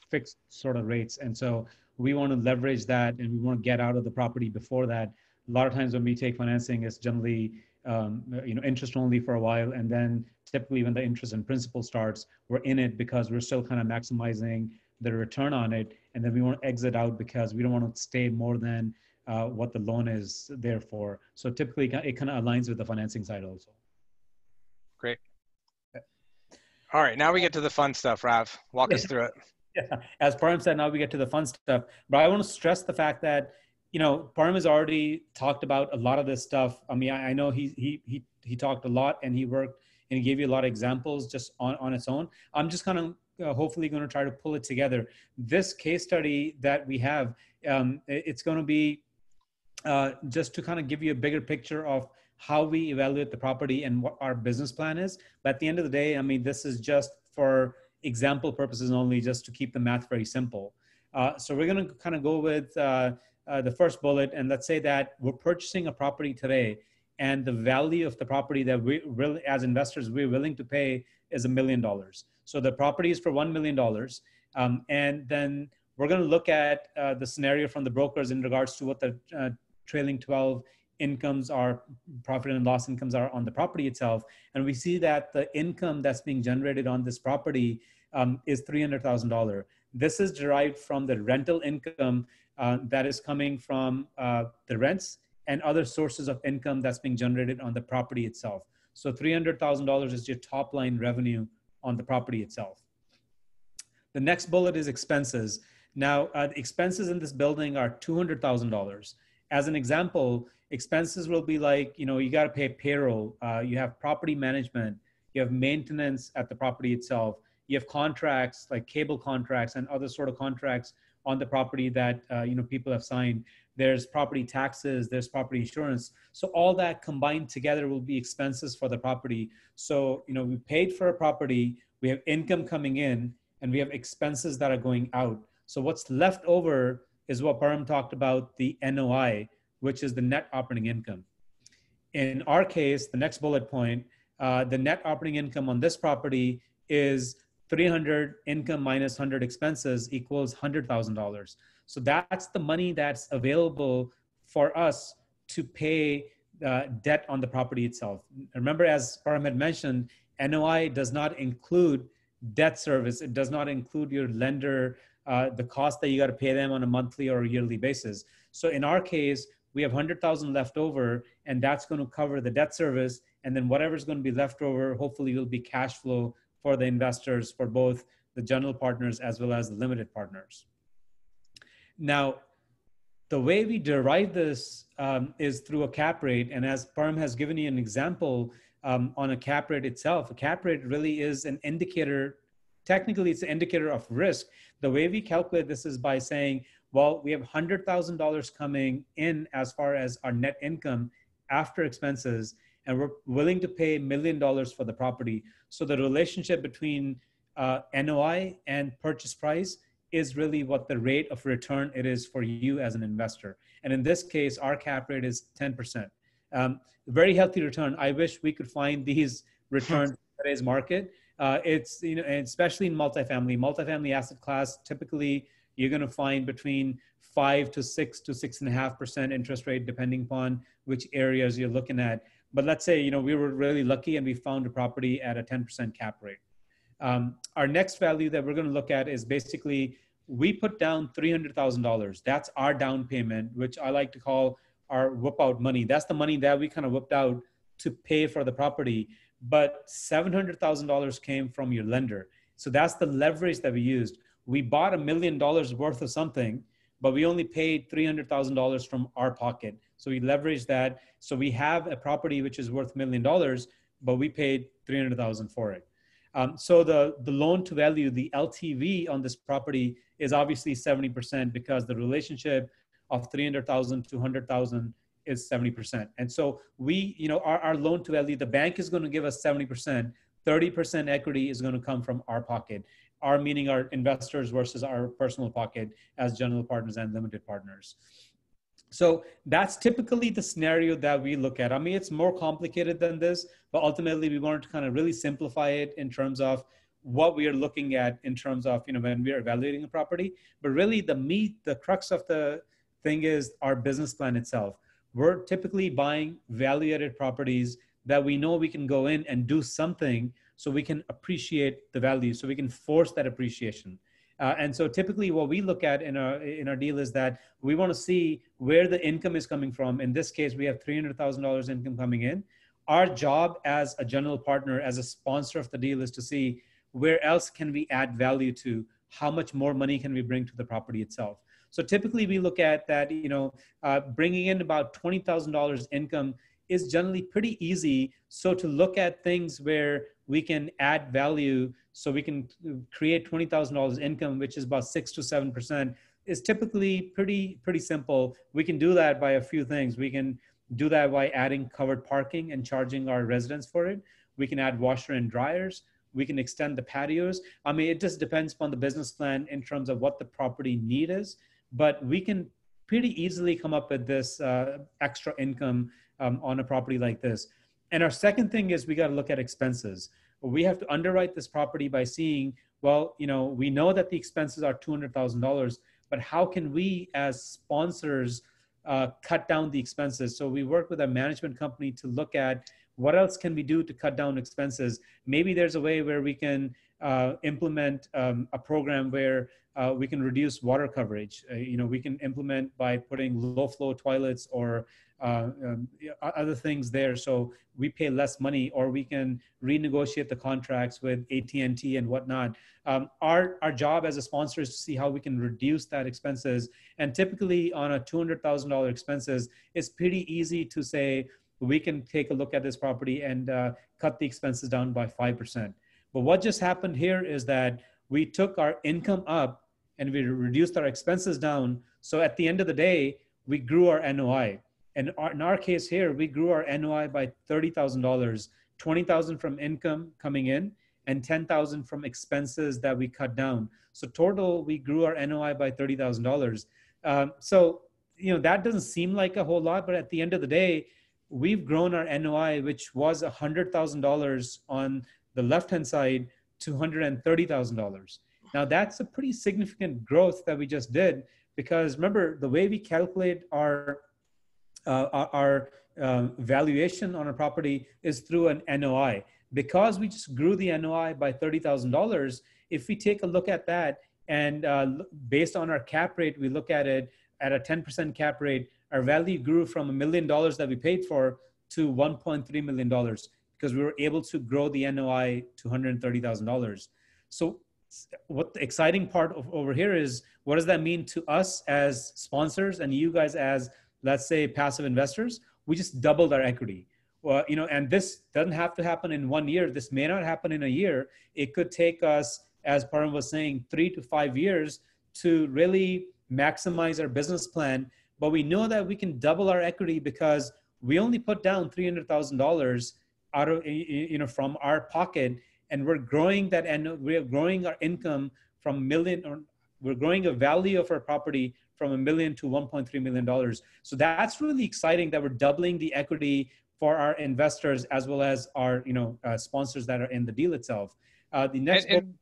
fixed sort of rates. And so we want to leverage that and we want to get out of the property before that. A lot of times when we take financing, it's generally interest only for a while. And then typically when the interest and principal starts, we're in it because we're still kind of maximizing the return on it. And then we want to exit out because we don't want to stay more than what the loan is there for. So typically it kind of aligns with the financing side also. Great. All right, now we get to the fun stuff, Rav. Walk us through it. Yeah. As Param said, now we get to the fun stuff. But I want to stress the fact that, Param has already talked about a lot of this stuff. I mean, I know he talked a lot and he worked and he gave you a lot of examples just on its own. I'm just kind of hopefully going to try to pull it together. This case study that we have, it's going to be just to kind of give you a bigger picture of how we evaluate the property and what our business plan is. But at the end of the day, I mean, this is just for example purposes only, just to keep the math very simple. So we're going to kind of go with the first bullet, and let's say that we're purchasing a property today, and the value of the property that we really, as investors, we're willing to pay is $1 million. So the property is for $1 million, and then we're going to look at the scenario from the brokers in regards to what the trailing 12 incomes are, profit and loss incomes are on the property itself. And we see that the income that's being generated on this property is $300,000. This is derived from the rental income that is coming from the rents and other sources of income that's being generated on the property itself. So $300,000 is your top line revenue on the property itself. The next bullet is expenses. Now, the expenses in this building are $200,000. As an example, expenses will be like, you got to pay payroll, you have property management, you have maintenance at the property itself, you have contracts like cable contracts and other sort of contracts on the property that people have signed. There's property taxes, there's property insurance. So all that combined together will be expenses for the property. So, we paid for a property, we have income coming in, and we have expenses that are going out. So what's left over is what Param talked about, the NOI, which is the net operating income. In our case, the next bullet point, the net operating income on this property is 300 income minus 100 expenses equals $100,000. So that's the money that's available for us to pay debt on the property itself. Remember, as Param had mentioned, NOI does not include debt service. It does not include your lender, the cost that you got to pay them on a monthly or a yearly basis. So in our case, we have 100,000 left over, and that's going to cover the debt service. And then whatever's going to be left over, hopefully will be cash flow for the investors, for both the general partners as well as the limited partners. Now, the way we derive this is through a cap rate. And as Param has given you an example on a cap rate itself, a cap rate really is an indicator. Technically, it's an indicator of risk. The way we calculate this is by saying, well, we have $100,000 coming in as far as our net income after expenses, and we're willing to pay $1 million for the property. So the relationship between NOI and purchase price is really what the rate of return it is for you as an investor. And in this case, our cap rate is 10%. Very healthy return. I wish we could find these returns in today's market. It's, and especially in multifamily asset class, typically you're going to find between 5 to 6 to 6.5% interest rate, depending upon which areas you're looking at. But let's say, we were really lucky and we found a property at a 10% cap rate. Our next value that we're going to look at is basically, we put down $300,000. That's our down payment, which I like to call our whip out money. That's the money that we kind of whipped out to pay for the property. But $700,000 came from your lender. So that's the leverage that we used. We bought $1 million worth of something, but we only paid $300,000 from our pocket. So we leveraged that. So we have a property which is worth $1 million, but we paid $300,000 for it. So the loan to value, the LTV on this property is obviously 70%, because the relationship of 300,000 to 100,000 is 70%. And so we, our loan to value, the bank is going to give us 70%, 30% equity is going to come from our pocket. Our meaning our investors versus our personal pocket as general partners and limited partners. So that's typically the scenario that we look at. I mean, it's more complicated than this, but ultimately we wanted to kind of really simplify it in terms of what we are looking at in terms of, when we are evaluating a property. But really the crux of the thing is our business plan itself. We're typically buying value-added properties that we know we can go in and do something so we can appreciate the value, so we can force that appreciation. And so typically what we look at in our deal is that we want to see where the income is coming from. In this case, we have $300,000 income coming in. Our job as a general partner, as a sponsor of the deal, is to see where else can we add value to, how much more money can we bring to the property itself. So typically we look at that, bringing in about $20,000 income is generally pretty easy. So to look at things where we can add value, so we can create $20,000 income, which is about 6 to 7%, is typically pretty simple. We can do that by a few things. We can do that by adding covered parking and charging our residents for it. We can add washer and dryers. We can extend the patios. I mean, it just depends upon the business plan in terms of what the property need is, but we can pretty easily come up with this extra income on a property like this. And our second thing is we got to look at expenses. We have to underwrite this property by seeing, well, we know that the expenses are $200,000, but how can we as sponsors cut down the expenses? So we work with a management company to look at what else can we do to cut down expenses. Maybe there's a way where we can implement a program where we can reduce water coverage. We can implement by putting low flow toilets or other things there, so we pay less money, or we can renegotiate the contracts with AT&T and whatnot. Our job as a sponsor is to see how we can reduce that expenses. And typically on a $200,000 expenses, it's pretty easy to say, we can take a look at this property and cut the expenses down by 5%. But what just happened here is that we took our income up and we reduced our expenses down. So at the end of the day, we grew our NOI. And in our case here, we grew our NOI by $30,000, $20,000 from income coming in and $10,000 from expenses that we cut down. So total, we grew our NOI by $30,000. So, that doesn't seem like a whole lot, but at the end of the day, we've grown our NOI, which was $100,000 on the left-hand side, to $130,000. Now that's a pretty significant growth that we just did, because remember, the way we calculate our valuation on a property is through an NOI. Because we just grew the NOI by $30,000, if we take a look at that and based on our cap rate, we look at it at a 10% cap rate, our value grew from $1 million that we paid for to $1.3 million, because we were able to grow the NOI to $130,000. So what the exciting part over here is, what does that mean to us as sponsors and you guys as, let's say, passive investors? We just doubled our equity. Well, and this doesn't have to happen in 1 year. This may not happen in a year. It could take us, as Param was saying, 3 to 5 years to really maximize our business plan. But we know that we can double our equity because we only put down $300,000 out of, from our pocket, and we're growing that, and we're growing our income from $1 million, or we're growing a value of our property from $1 million to $1.3 million. So that's really exciting that we're doubling the equity for our investors as well as our sponsors that are in the deal itself. The next and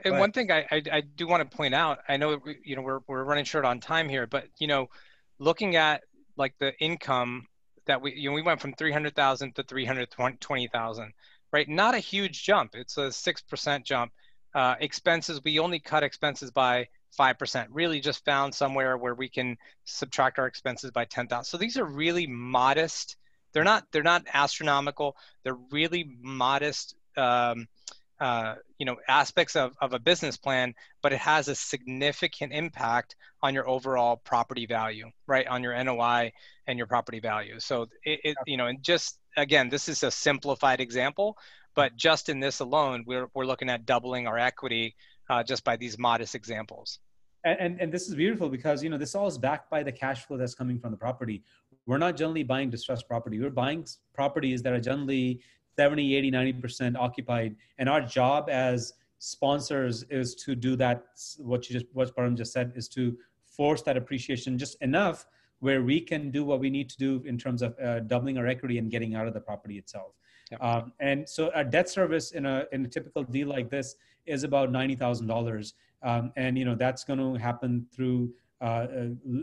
one thing I do want to point out, I know we're running short on time here, but looking at like the income that we went from 300,000 to 320,000, right? Not a huge jump. It's a 6% jump. Expenses, we only cut expenses by 5%. Really just found somewhere where we can subtract our expenses by 10,000. So these are really modest. They're not astronomical. They're really modest aspects of a business plan, but it has a significant impact on your overall property value, right? On your NOI and your property value. So and just, again, this is a simplified example, but just in this alone, we're looking at doubling our equity just by these modest examples. And this is beautiful because, this all is backed by the cash flow that's coming from the property. We're not generally buying distressed property. We're buying properties that are generally 70, 80, 90% occupied. And our job as sponsors is to do that. What Param just said is to force that appreciation just enough where we can do what we need to do in terms of doubling our equity and getting out of the property itself. Yep. And so our debt service in a typical deal like this is about $90,000. And that's going to happen through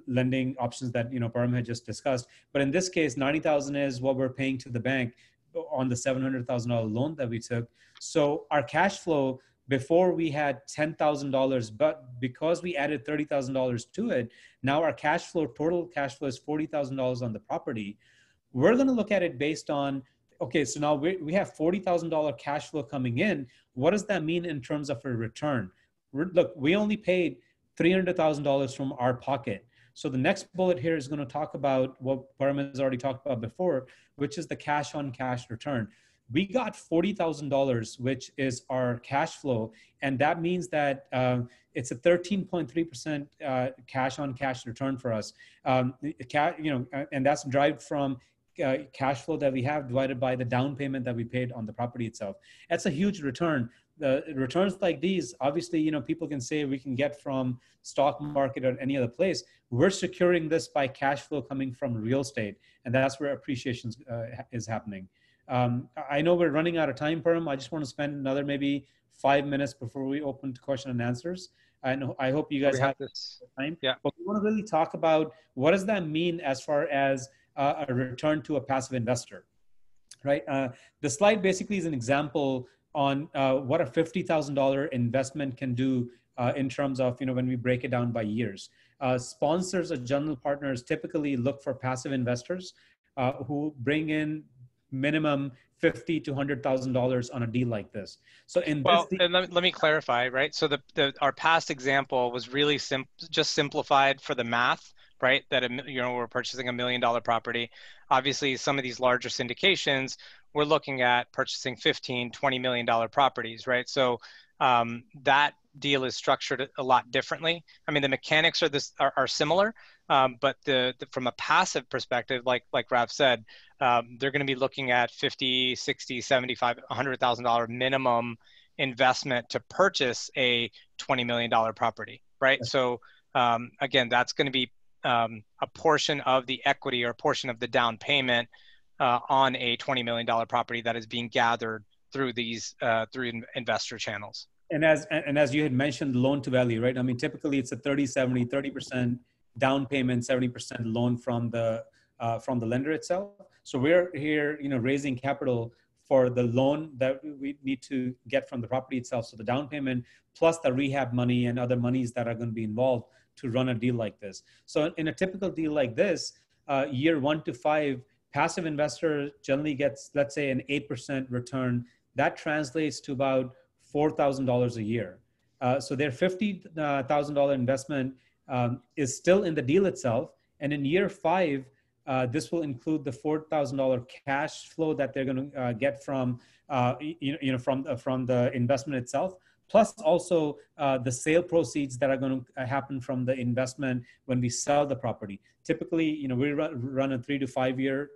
lending options that Param had just discussed. But in this case, $90,000 is what we're paying to the bank on the $700,000 loan that we took. So our cash flow Before we had $10,000, but because we added $30,000 to it, now our total cash flow is $40,000 on the property. We're going to look at it based on, okay, so now we have $40,000 cash flow coming in. What does that mean in terms of a return? Look, we only paid $300,000 from our pocket. So the next bullet here is going to talk about what Param has already talked about before, which is the cash on cash return. We got $40,000, which is our cash flow. And that means that it's a 13.3% cash on cash return for us. And that's derived from cash flow that we have divided by the down payment that we paid on the property itself. That's a huge return. The returns like these, obviously, people can say we can get from stock market or any other place. We're securing this by cash flow coming from real estate, and that's where appreciation is happening. I know we're running out of time, Param. I just want to spend another maybe 5 minutes before we open to question and answers. And I hope you guys have this time. Yeah. But we want to really talk about what does that mean as far as a return to a passive investor, right? The slide basically is an example on what a $50,000 investment can do in terms of, when we break it down by years. Sponsors or general partners typically look for passive investors who bring in minimum $50,000 to $100,000 on a deal like this. So and let me clarify, right? So our past example was really just simplified for the math, right? That we're purchasing $1 million property. Obviously, some of these larger syndications, we're looking at purchasing $15, $20 million properties, right? So that deal is structured a lot differently. I mean, the mechanics are similar, but from a passive perspective, like Rav said, they're going to be looking at $50, $60, $75, $100,000 minimum investment to purchase a $20 million property, right? So again, that's going to be a portion of the equity or a portion of the down payment on a $20 million property that is being gathered through these through investor channels. And as you had mentioned, loan to value, right? I mean, typically it's a 30% down payment, 70% loan from the lender itself. So we're here, raising capital for the loan that we need to get from the property itself. So the down payment plus the rehab money and other monies that are going to be involved to run a deal like this. So in a typical deal like this, year 1 to 5, passive investor generally gets, let's say, an 8% return. That translates to about $4,000 a year. So their $50,000 investment is still in the deal itself. And in year 5, this will include the $4,000 cash flow that they're going to get from, from the investment itself, plus also the sale proceeds that are going to happen from the investment when we sell the property. Typically, we run a 3 to 5 year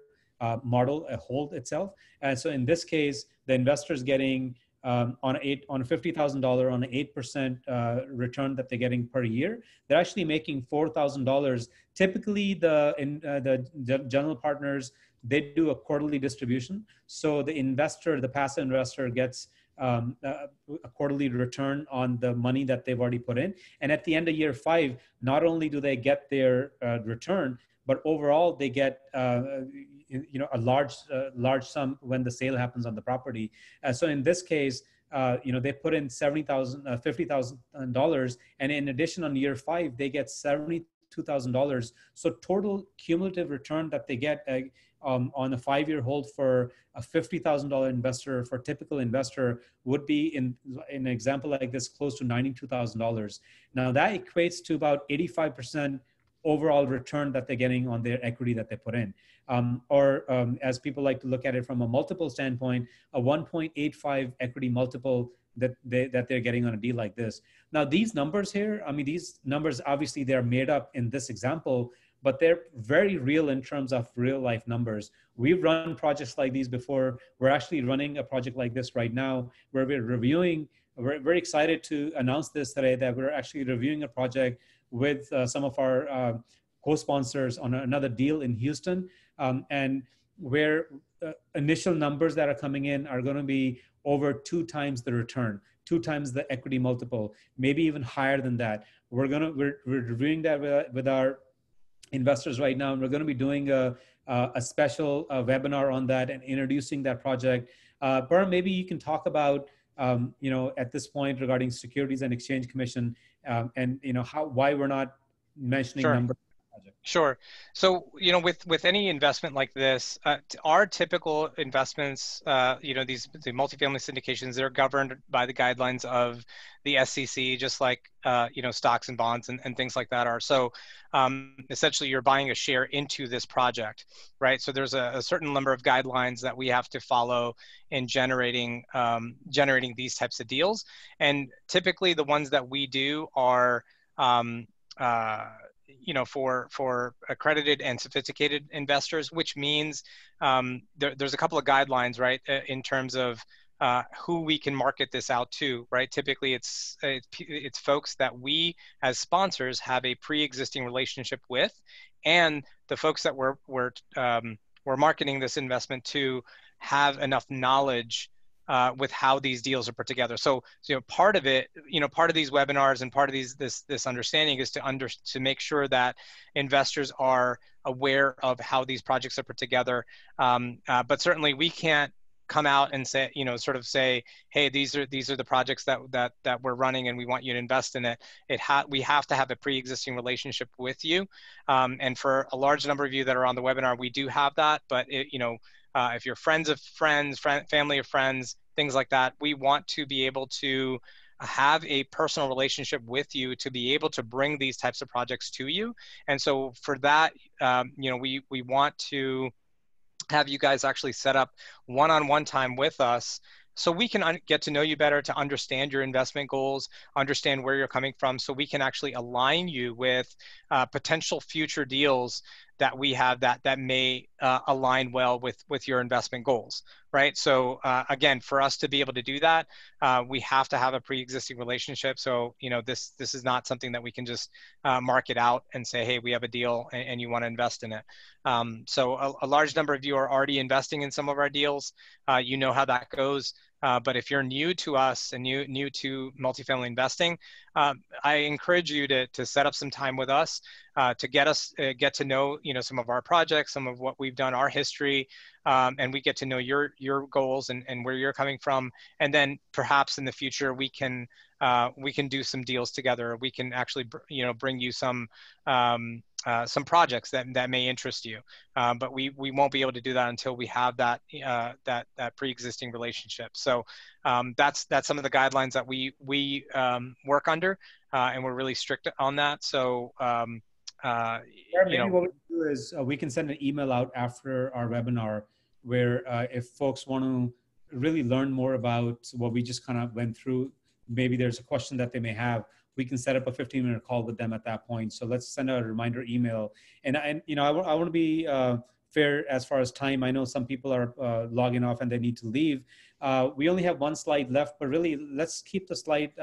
model, a hold itself. And so in this case, the investor is getting on a $50,000 on an 8% return that they're getting per year, they're actually making $4,000. Typically, the general partners, they do a quarterly distribution. So the passive investor gets a quarterly return on the money that they've already put in. And at the end of year 5, not only do they get their return, but overall they get a large sum when the sale happens on the property. So in this case, they put in $50,000, and in addition, on year 5, they get $72,000. So total cumulative return that they get on a 5-year hold for a $50,000 investor, for a typical investor, would be in an example like this close to $92,000. Now that equates to about 85% overall return that they're getting on their equity that they put in. As people like to look at it from a multiple standpoint, a 1.85 equity multiple that they're getting on a deal like this. Now, these numbers here, I mean, these numbers, obviously they're made up in this example, but they're very real in terms of real life numbers. We've run projects like these before. We're actually running a project like this right now where we're very excited to announce this today, that we're actually reviewing a project with some of our co-sponsors on another deal in Houston, and where initial numbers that are coming in are going to be over 2 times the return, 2 times the equity multiple, maybe even higher than that. We're reviewing that with our investors right now, and we're going to be doing a special webinar on that and introducing that project. Param, maybe you can talk about at this point regarding Securities and Exchange Commission, and why we're not mentioning Sure. numbers. Sure. So, with any investment like this, our typical investments, the multifamily syndications, they're governed by the guidelines of the SEC, just like, stocks and bonds and things like that are. So, essentially, you're buying a share into this project, right? So there's a certain number of guidelines that we have to follow in generating these types of deals. And typically, the ones that we do are, um, uh, for accredited and sophisticated investors, which means there's a couple of guidelines, right, in terms of who we can market this out to, right? Typically, it's folks that we as sponsors have a pre-existing relationship with, and the folks that we're marketing this investment to have enough knowledge with how these deals are put together. So part of it, part of these webinars and part of this understanding is to make sure that investors are aware of how these projects are put together. But certainly we can't come out and say, sort of say, hey, these are the projects that we're running and we want you to invest in it. We have to have a pre-existing relationship with you. And for a large number of you that are on the webinar, we do have that, but if you're friends of friends, family of friends, things like that, we want to be able to have a personal relationship with you to be able to bring these types of projects to you. And so for that, we want to have you guys actually set up one-on-one time with us so we can get to know you better, to understand your investment goals, understand where you're coming from, so we can actually align you with potential future deals that we have that may align well with your investment goals, right? So again, for us to be able to do that, we have to have a pre-existing relationship. So this is not something that we can just market out and say, hey, we have a deal and you want to invest in it. So a large number of you are already investing in some of our deals. You know how that goes. But if you're new to us and new to multifamily investing, I encourage you to set up some time with us to get to know some of our projects, some of what we've done, our history, and we get to know your goals and where you're coming from. And then perhaps in the future we can do some deals together. We can actually bring you some projects that may interest you, but we won't be able to do that until we have that pre-existing relationship. So that's some of the guidelines that we work under, and we're really strict on that. So maybe what we do is we can send an email out after our webinar where if folks want to really learn more about what we just kind of went through, maybe there's a question that they may have, we can set up a 15-minute call with them at that point. So let's send a reminder email. And I want to be fair as far as time. I know some people are logging off and they need to leave. We only have one slide left, but really let's keep the slide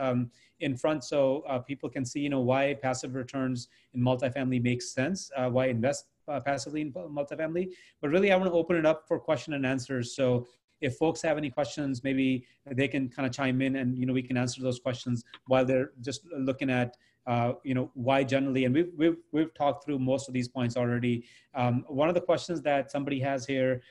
in front so people can see, why passive returns in multifamily makes sense, why invest passively in multifamily. But really, I want to open it up for question and answers. So if folks have any questions, maybe they can kind of chime in and, we can answer those questions while they're just looking at, why generally, and we've talked through most of these points already. One of the questions that somebody has here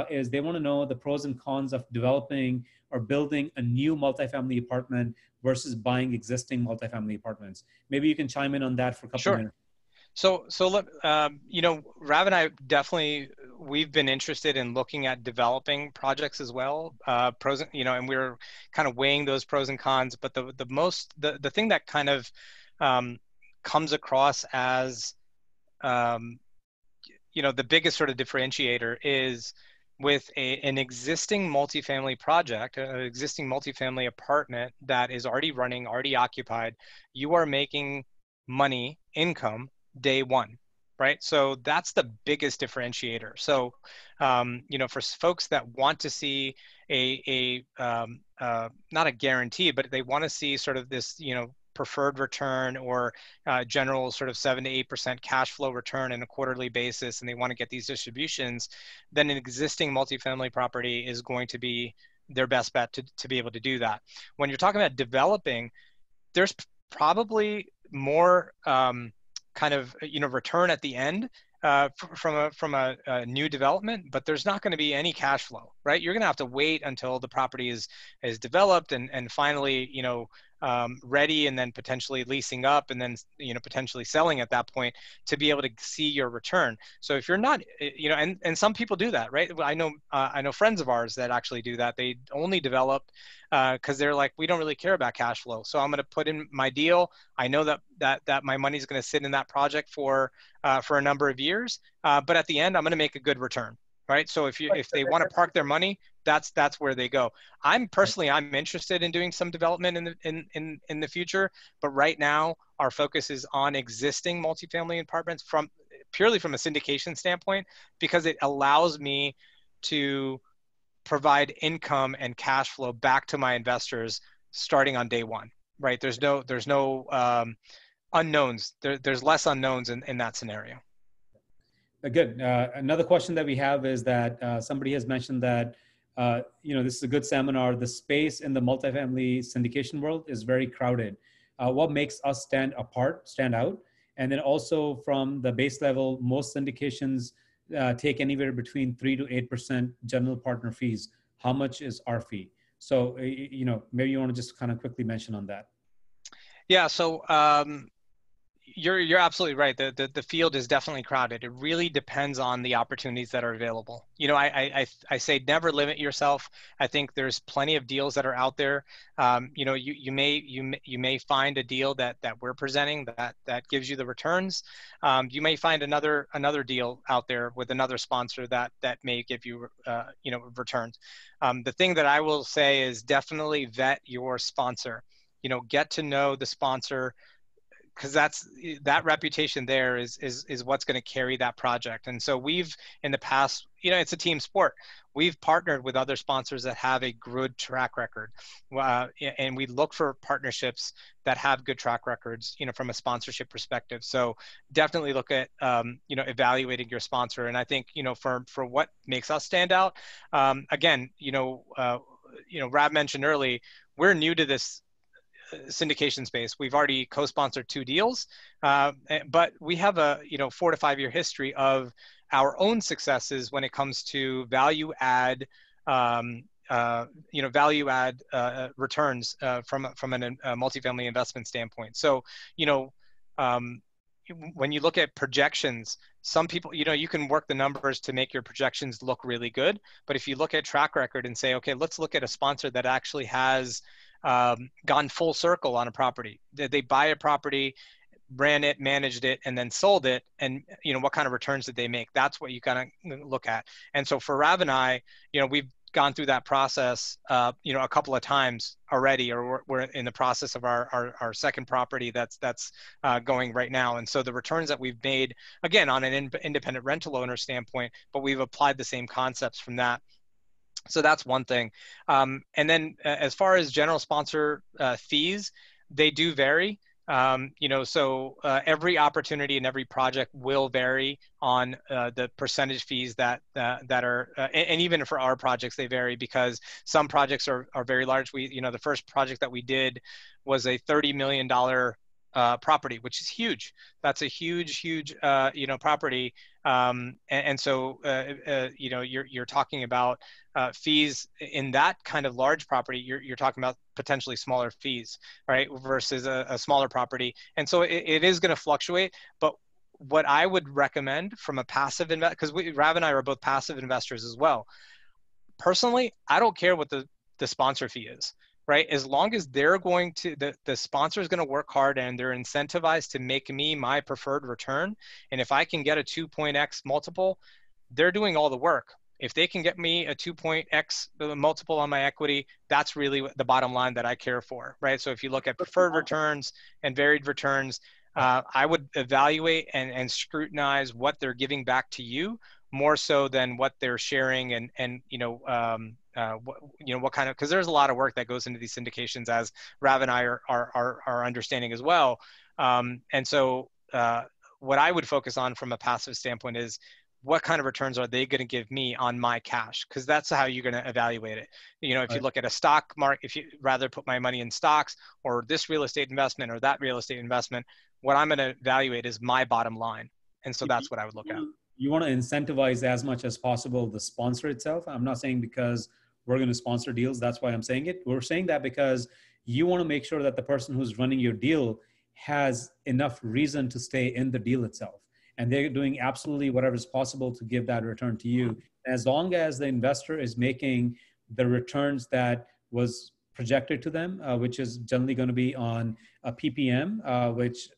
is they want to know the pros and cons of developing or building a new multifamily apartment versus buying existing multifamily apartments. Maybe you can chime in on that for a couple of minutes. So look, Rav and I we've been interested in looking at developing projects as well, pros, and we're kind of weighing those pros and cons. But the thing that kind of comes across as, the biggest sort of differentiator is with an existing multifamily project, an existing multifamily apartment that is already running, already occupied, you are making income day one, right? So that's the biggest differentiator. So, for folks that want to see not a guarantee, but they want to see sort of this, preferred return or general sort of 7 to 8% cash flow return on a quarterly basis, and they want to get these distributions, then an existing multifamily property is going to be their best bet to be able to do that. When you're talking about developing, there's probably more kind of, return at the end from a new development, but there's not going to be any cash flow, right? You're going to have to wait until the property is developed and finally, ready, and then potentially leasing up, and then, potentially selling at that point to be able to see your return. So if you're not, and some people do that, right? I know friends of ours that actually do that. They only develop because they're like, we don't really care about cash flow. So I'm going to put in my deal. I know that my money is going to sit in that project for a number of years, but at the end, I'm going to make a good return, right? So if they want to park their money, that's where they go. I'm interested in doing some development in the future, but right now our focus is on existing multifamily apartments purely from a syndication standpoint, because it allows me to provide income and cash flow back to my investors starting on day one, right? There's no unknowns. There's less unknowns in that scenario. Good. Another question that we have is that somebody has mentioned that, this is a good seminar. The space in the multifamily syndication world is very crowded. What makes us stand out? And then also from the base level, most syndications take anywhere between 3 to 8% general partner fees. How much is our fee? So, maybe you want to just kind of quickly mention on that. Yeah. So, you're absolutely right. The field is definitely crowded. It really depends on the opportunities that are available. I say never limit yourself. I think there's plenty of deals that are out there. You may find a deal that we're presenting that gives you the returns. You may find another deal out there with another sponsor that may give you returns. The thing that I will say is definitely vet your sponsor. Get to know the sponsor, because that reputation there is what's going to carry that project. And so we've, in the past, it's a team sport. We've partnered with other sponsors that have a good track record, and we look for partnerships that have good track records, from a sponsorship perspective. So definitely look at, evaluating your sponsor. And I think, for what makes us stand out, again, Rav mentioned early, we're new to this syndication space. We've already co-sponsored 2 deals, but we have a 4 to 5 year history of our own successes when it comes to value add returns from a multifamily investment standpoint. So when you look at projections, some people, you can work the numbers to make your projections look really good. But if you look at track record and say, okay, let's look at a sponsor that actually has gone full circle on a property. They buy a property, ran it, managed it, and then sold it. And, what kind of returns did they make? That's what you kind of look at. And so for Rav and I, we've gone through that process, a couple of times already, or we're in the process of our second property that's going right now. And so the returns that we've made, again, on an independent rental owner standpoint, but we've applied the same concepts from that. So that's one thing. And then as far as general sponsor fees, they do vary. So every opportunity and every project will vary on the percentage fees that are, and even for our projects, they vary because some projects are very large. The first project that we did was a $30 million property, which is huge. That's a huge property. And so, you're talking about fees in that kind of large property. You're talking about potentially smaller fees, right? Versus a smaller property. And so it is going to fluctuate, but what I would recommend from a passive invest, because Rav and I are both passive investors as well. Personally, I don't care what the sponsor fee is. Right? As long as they're going to, the sponsor is going to work hard and they're incentivized to make me my preferred return. And if I can get a 2.x multiple, they're doing all the work. If they can get me a 2.x multiple on my equity, that's really the bottom line that I care for, right? So if you look at preferred returns and varied returns, I would evaluate and scrutinize what they're giving back to you more so than what they're sharing and what kind of, because there's a lot of work that goes into these syndications, as Rav and I are understanding as well. And so what I would focus on from a passive standpoint is what kind of returns are they going to give me on my cash? Because that's how you're going to evaluate it. You know, if you look at a stock market, if you rather put my money in stocks or this real estate investment or that real estate investment, what I'm going to evaluate is my bottom line. And so that's what I would look at. You want to incentivize as much as possible the sponsor itself. I'm not saying because we're going to sponsor deals, that's why I'm saying it. We're saying that because you want to make sure that the person who's running your deal has enough reason to stay in the deal itself. And they're doing absolutely whatever is possible to give that return to you. As long as the investor is making the returns that was projected to them, which is generally going to be on a PPM, which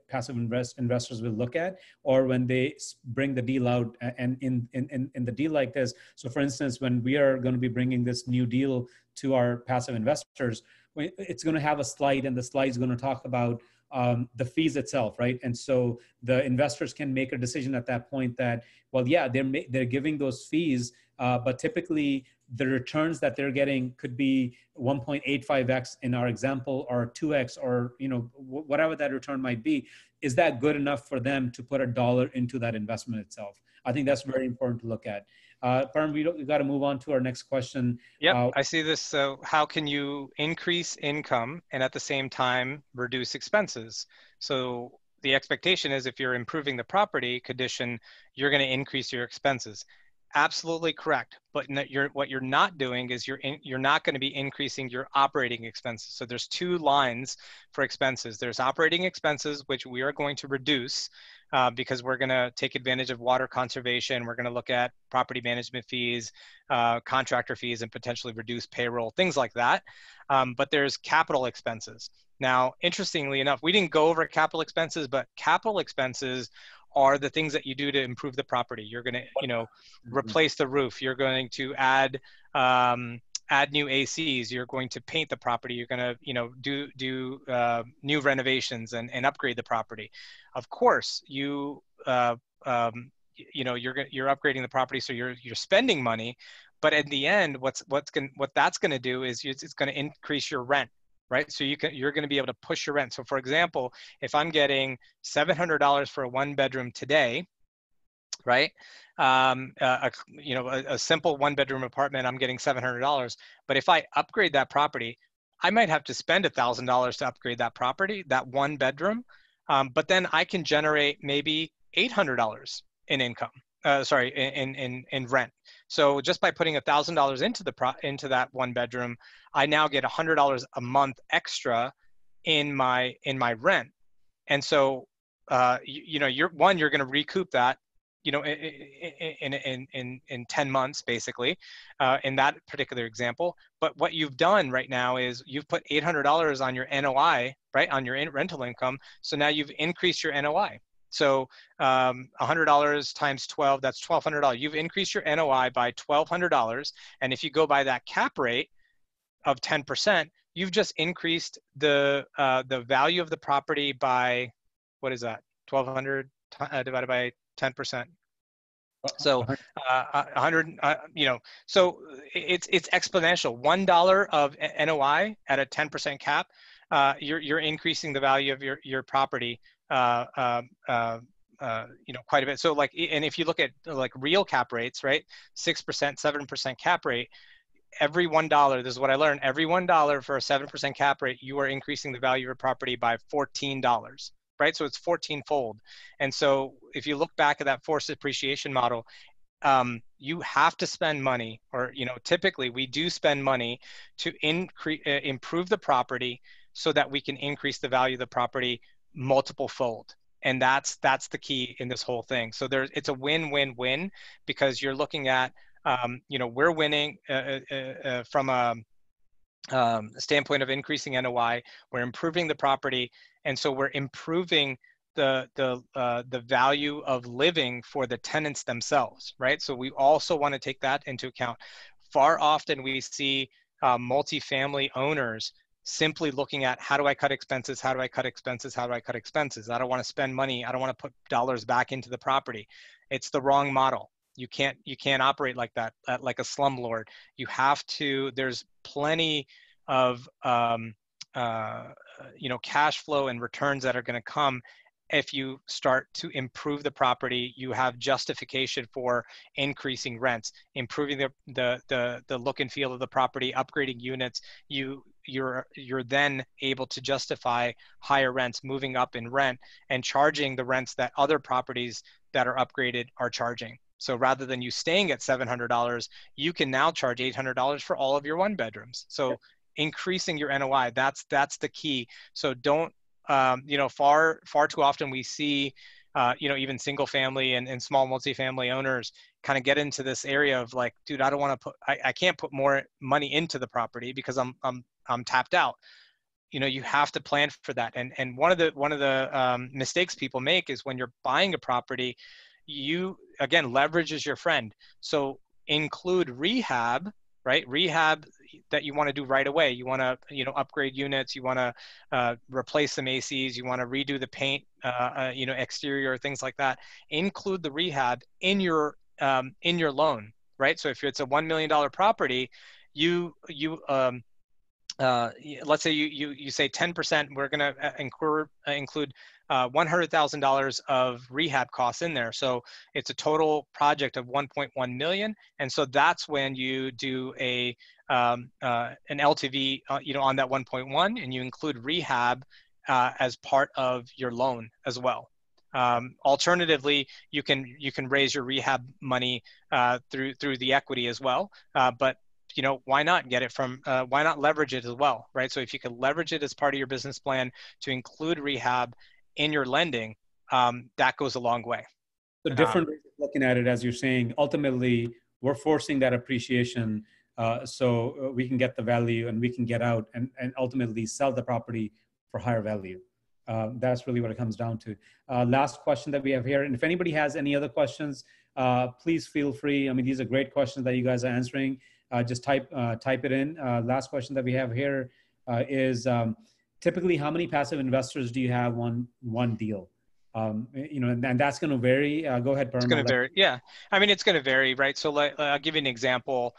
passive investors will look at, or when they bring the deal out and in the deal like this. So for instance, when we are going to be bringing this new deal to our passive investors, it's going to have a slide, and the slide is going to talk about the fees itself, right? And so the investors can make a decision at that point that, well, yeah, they're giving those fees, but typically the returns that they're getting could be 1.85x in our example, or 2x, or whatever that return might be. Is that good enough for them to put $1 into that investment itself? I think that's very important to look at. Param, we got to move on to our next question. Yep, I see this. So how can you increase income and at the same time reduce expenses? So the expectation is if you're improving the property condition, you're going to increase your expenses. Absolutely correct. But what you're not doing is you're not going to be increasing your operating expenses. So there's two lines for expenses. There's operating expenses, which we are going to reduce because we're going to take advantage of water conservation. We're going to look at property management fees, contractor fees, and potentially reduce payroll, things like that. But there's capital expenses. Now, interestingly enough, we didn't go over capital expenses, but capital expenses are the things that you do to improve the property. You're going to, replace the roof. You're going to add new ACs. You're going to paint the property. You're going to, do new renovations and upgrade the property. Of course, you're upgrading the property, so you're spending money. But at the end, what that's going to do is it's going to increase your rent. Right, so you're going to be able to push your rent. So, for example, if I'm getting $700 for a one-bedroom today, right? A simple one-bedroom apartment, I'm getting $700. But if I upgrade that property, I might have to spend $1,000 to upgrade that property, that one bedroom. But then I can generate maybe $800 in income. In rent. So just by putting $1,000 into that one bedroom, I now get $100 a month extra in my rent. And so you're going to recoup that in 10 months basically in that particular example. But what you've done right now is you've put $800 on your NOI, right, on your rental income. So now you've increased your NOI. So $100 times 12, that's $1,200. You've increased your NOI by $1,200. And if you go by that cap rate of 10%, you've just increased the value of the property by, what is that? 1,200 divided by 10%. So 100, so it's exponential. $1 of NOI at a 10% cap, you're increasing the value of your property quite a bit. So and if you look at real cap rates, right, 6%, 7% cap rate, every $1, this is what I learned, every $1 for a 7% cap rate, you are increasing the value of your property by $14, right? So it's 14-fold. And so if you look back at that forced appreciation model, you have to spend money, or typically we do spend money to improve the property so that we can increase the value of the property multiple fold. And that's the key in this whole thing. So it's a win-win-win, because you're looking at, we're winning from a standpoint of increasing NOI, we're improving the property, and so we're improving the value of living for the tenants themselves, right? So we also want to take that into account. Far often we see multifamily owners simply looking at, how do I cut expenses? How do I cut expenses? How do I cut expenses? I don't want to spend money. I don't want to put dollars back into the property. It's the wrong model. You can't operate like that, like a slumlord. You have to, there's plenty of, cash flow and returns that are going to come if you start to improve the property, you have justification for increasing rents, improving the look and feel of the property, upgrading units. You're then able to justify higher rents, moving up in rent, and charging the rents that other properties that are upgraded are charging. So rather than you staying at $700, you can now charge $800 for all of your one bedrooms. So increasing your NOI, that's the key. So don't, far too often we see, even single family and small multifamily owners kind of get into this area of like, dude, I don't want to I can't put more money into the property because I'm tapped out. You have to plan for that. And one of the mistakes people make is when you're buying a property, leverage is your friend. So include rehab, right? Rehab that you want to do right away. You want to, upgrade units. You want to replace some ACs. You want to redo the paint, exterior, things like that. Include the rehab in your loan, right? So if it's a $1 million property, let's say you say 10%, we're going to include $100,000 of rehab costs in there. So it's a total project of 1.1 million. And so that's when you do an LTV, on that 1.1, and you include rehab as part of your loan as well. Alternatively, you can raise your rehab money through the equity as well. But why not get it from, why not leverage it as well, right? So if you can leverage it as part of your business plan to include rehab in your lending, that goes a long way. So different ways of looking at it, as you're saying, ultimately, we're forcing that appreciation so we can get the value and we can get out and ultimately sell the property for higher value. That's really what it comes down to. Last question that we have here. And if anybody has any other questions, please feel free. I mean, these are great questions that you guys are answering. Just type it in. Last question that we have here is typically how many passive investors do you have on one deal? And that's going to vary. Go ahead, Param. It's going to vary. Yeah. I mean, it's going to vary, right? So I'll give you an example.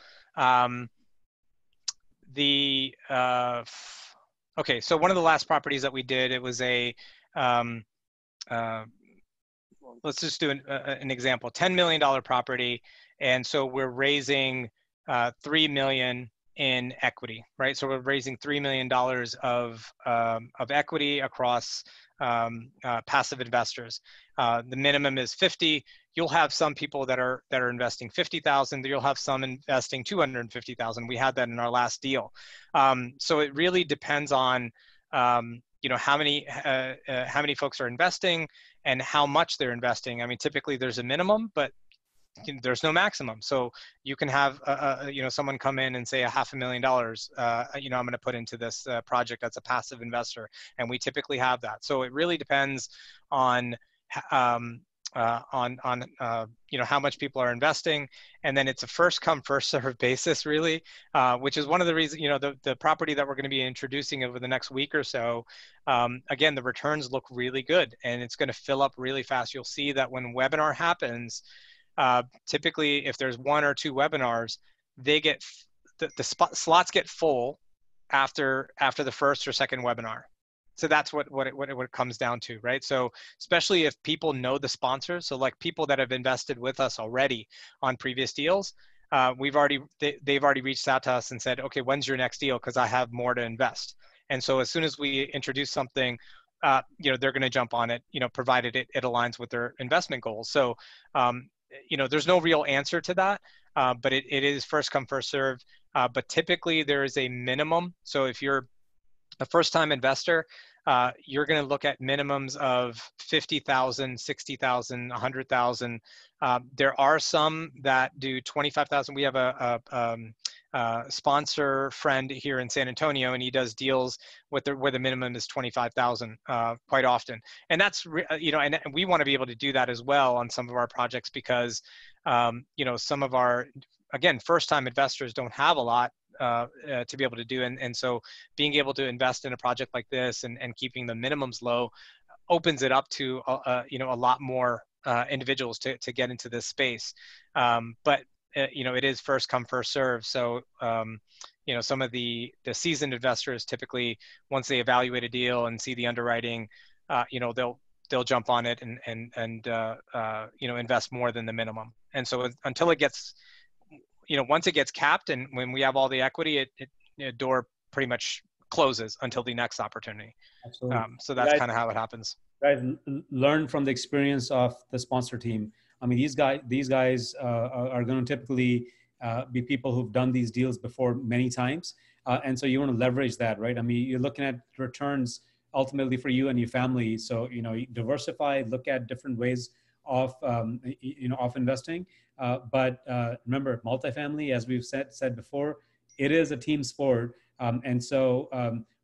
Okay, so one of the last properties that we did, it was let's just do an example, $10 million property. And so we're raising $3 million in equity, right? So we're raising $3 million of equity across passive investors. The minimum is 50. You'll have some people that are investing 50,000. You'll have some investing 250,000. We had that in our last deal. So it really depends on how many folks are investing and how much they're investing. I mean, typically there's a minimum, but there's no maximum. So you can have someone come in and say $500,000 I'm going to put into this project that's a passive investor, and we typically have that. So it really depends on how much people are investing, and then it's a first come first serve basis, really, which is one of the reasons, the property that we're going to be introducing over the next week or so, again, the returns look really good and it's going to fill up really fast. You'll see that when webinar happens, typically if there's one or two webinars, they get slots get full after the first or second webinar. So that's what it comes down to, right? So especially if people know the sponsors, so like people that have invested with us already on previous deals, they've already reached out to us and said, okay, when's your next deal? Because I have more to invest. And so as soon as we introduce something, they're going to jump on it, provided it aligns with their investment goals. So there's no real answer to that, but it is first come first serve. But typically there is a minimum. So if you're a first-time investor, you're going to look at minimums of 50,000, 60,000, 100,000. There are some that do 25,000. We have a sponsor friend here in San Antonio, and he does deals where the minimum is 25,000 quite often. And that's and we want to be able to do that as well on some of our projects because some of our, again, first-time investors don't have a lot to be able to do. And so being able to invest in a project like this and keeping the minimums low opens it up to, a lot more individuals to get into this space. But it is first come, first serve. So, some of the seasoned investors typically, once they evaluate a deal and see the underwriting, they'll they'll jump on it and invest more than the minimum. And so until it gets, once it gets capped and when we have all the equity, door pretty much closes until the next opportunity. Absolutely. So that's kind of how it happens. Guys, learn from the experience of the sponsor team. I mean, these guys are going to typically be people who've done these deals before many times. And so you want to leverage that, right? I mean, you're looking at returns ultimately for you and your family. So, diversify, look at different ways of, of investing. But remember, multifamily, as we've said before, it is a team sport. And so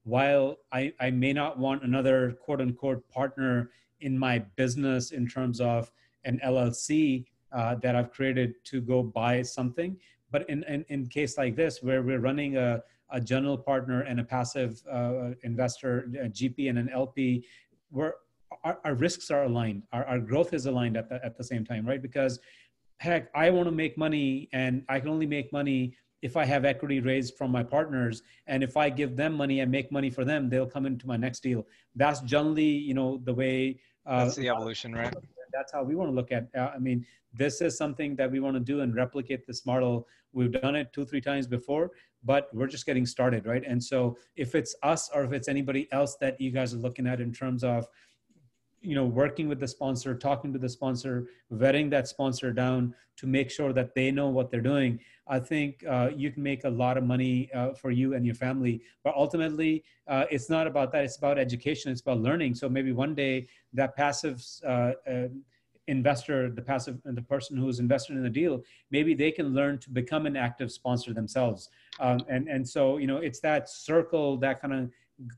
while I may not want another quote unquote partner in my business in terms of an LLC that I've created to go buy something, but in case like this, where we're running a general partner and a passive investor, a GP and an LP, where our risks are aligned, our growth is aligned at the same time, right? Because heck, I want to make money and I can only make money if I have equity raised from my partners. And if I give them money and make money for them, they'll come into my next deal. That's generally, the way. That's the evolution, right? That's how we want to look at. I mean, this is something that we want to do and replicate this model. We've done it 2-3 times before, but we're just getting started, right? And so if it's us or if it's anybody else that you guys are looking at in terms of, working with the sponsor, talking to the sponsor, vetting that sponsor down to make sure that they know what they're doing, I think you can make a lot of money for you and your family. But ultimately, it's not about that. It's about education. It's about learning. So maybe one day that passive investor, the person who is invested in the deal, maybe they can learn to become an active sponsor themselves. And so, it's that circle that kind of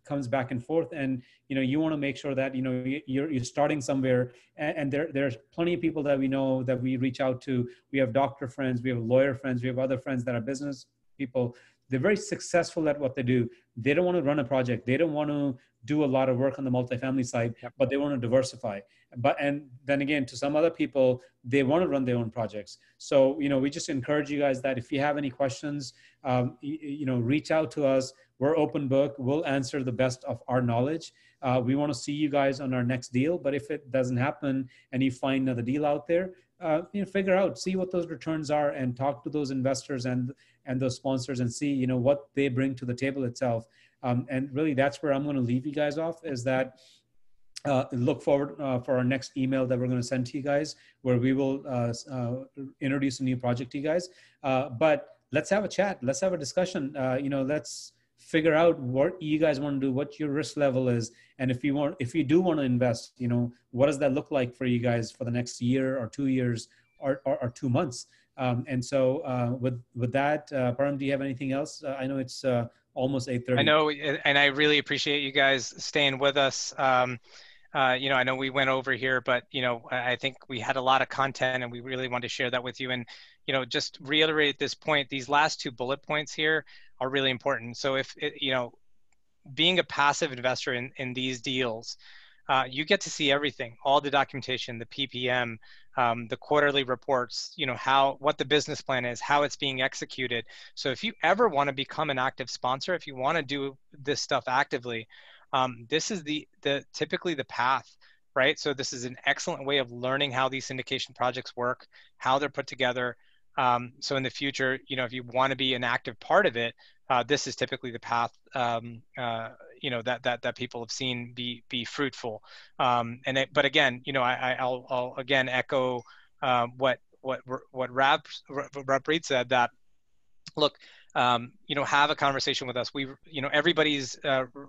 comes back and forth, and you want to make sure that you're starting somewhere, and there's plenty of people that we know that we reach out to. We have doctor friends, we have lawyer friends, we have other friends that are business people. They're very successful at what they do. They don't want to run a project, they don't want to do a lot of work on the multifamily side. Yep. But they want to diversify. And then again, to some other people, they want to run their own projects. So we just encourage you guys that if you have any questions, reach out to us. We're open book. We'll answer the best of our knowledge. We want to see you guys on our next deal. But if it doesn't happen and you find another deal out there, figure out, see what those returns are, and talk to those investors and those sponsors and see what they bring to the table itself. And really, that's where I'm going to leave you guys off, is that look forward for our next email that we're going to send to you guys, where we will introduce a new project to you guys. But let's have a chat. Let's have a discussion. Let's figure out what you guys want to do, what your risk level is. And if you do want to invest, what does that look like for you guys for the next year or 2 years or 2 months? And so with that, Param, do you have anything else? I know it's almost 8:30. I know, and I really appreciate you guys staying with us. I know we went over here, but, I think we had a lot of content and we really wanted to share that with you. And, just reiterate this point, these last 2 bullet points here are really important. So if, being a passive investor in these deals, you get to see everything, all the documentation, the PPM, the quarterly reports, what the business plan is, how it's being executed. So if you ever want to become an active sponsor, if you want to do this stuff actively, this is typically the path, right? So this is an excellent way of learning how these syndication projects work, how they're put together. So in the future, if you want to be an active part of it, this is typically the path, that people have seen be fruitful. But again, I'll again echo what Rav said, that look, have a conversation with us. Everybody's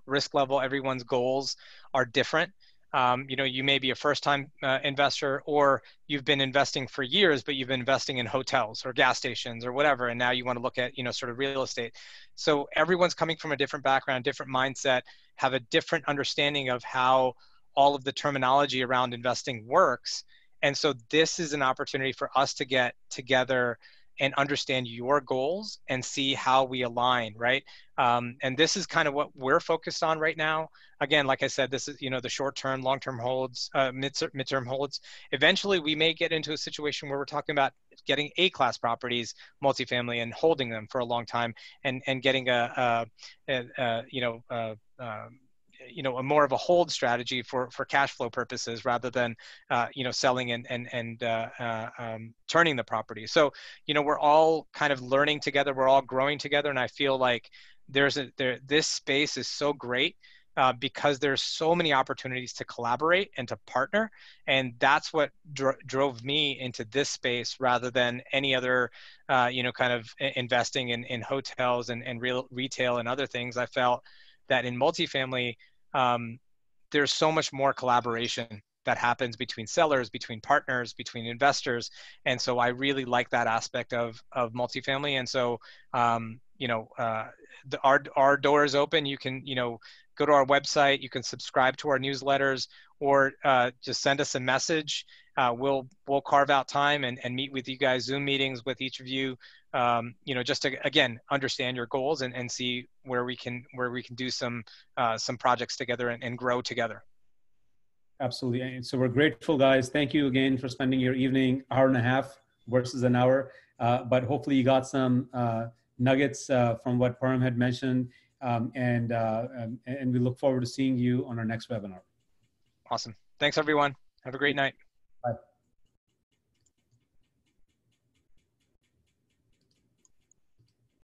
risk level, everyone's goals are different. You may be a first-time investor, or you've been investing for years, but you've been investing in hotels or gas stations or whatever, and now you want to look at, sort of real estate. So everyone's coming from a different background, different mindset, have a different understanding of how all of the terminology around investing works. And so this is an opportunity for us to get together and understand your goals and see how we align, right? And this is kind of what we're focused on right now. Again, like I said, this is, the short-term, long-term holds, midterm holds. Eventually, we may get into a situation where we're talking about getting A-class properties, multifamily, and holding them for a long time, and getting a more of a hold strategy for cash flow purposes rather than selling and turning the property. So we're all kind of learning together, we're all growing together, and I feel like this space is so great because there's so many opportunities to collaborate and to partner, and that's what drove me into this space rather than any other kind of investing in hotels and real retail and other things. I felt that in multifamily, there's so much more collaboration that happens between sellers, between partners, between investors. And so I really like that aspect of multifamily. And so, our door is open. You can, go to our website, you can subscribe to our newsletters, or just send us a message. We'll carve out time and meet with you guys, Zoom meetings with each of you, just to, again, understand your goals and see where we can do some projects together and grow together. Absolutely. And so we're grateful, guys. Thank you again for spending your evening, hour and a half versus an hour. But hopefully you got some nuggets from what Param had mentioned. And we look forward to seeing you on our next webinar. Awesome. Thanks, everyone. Have a great night.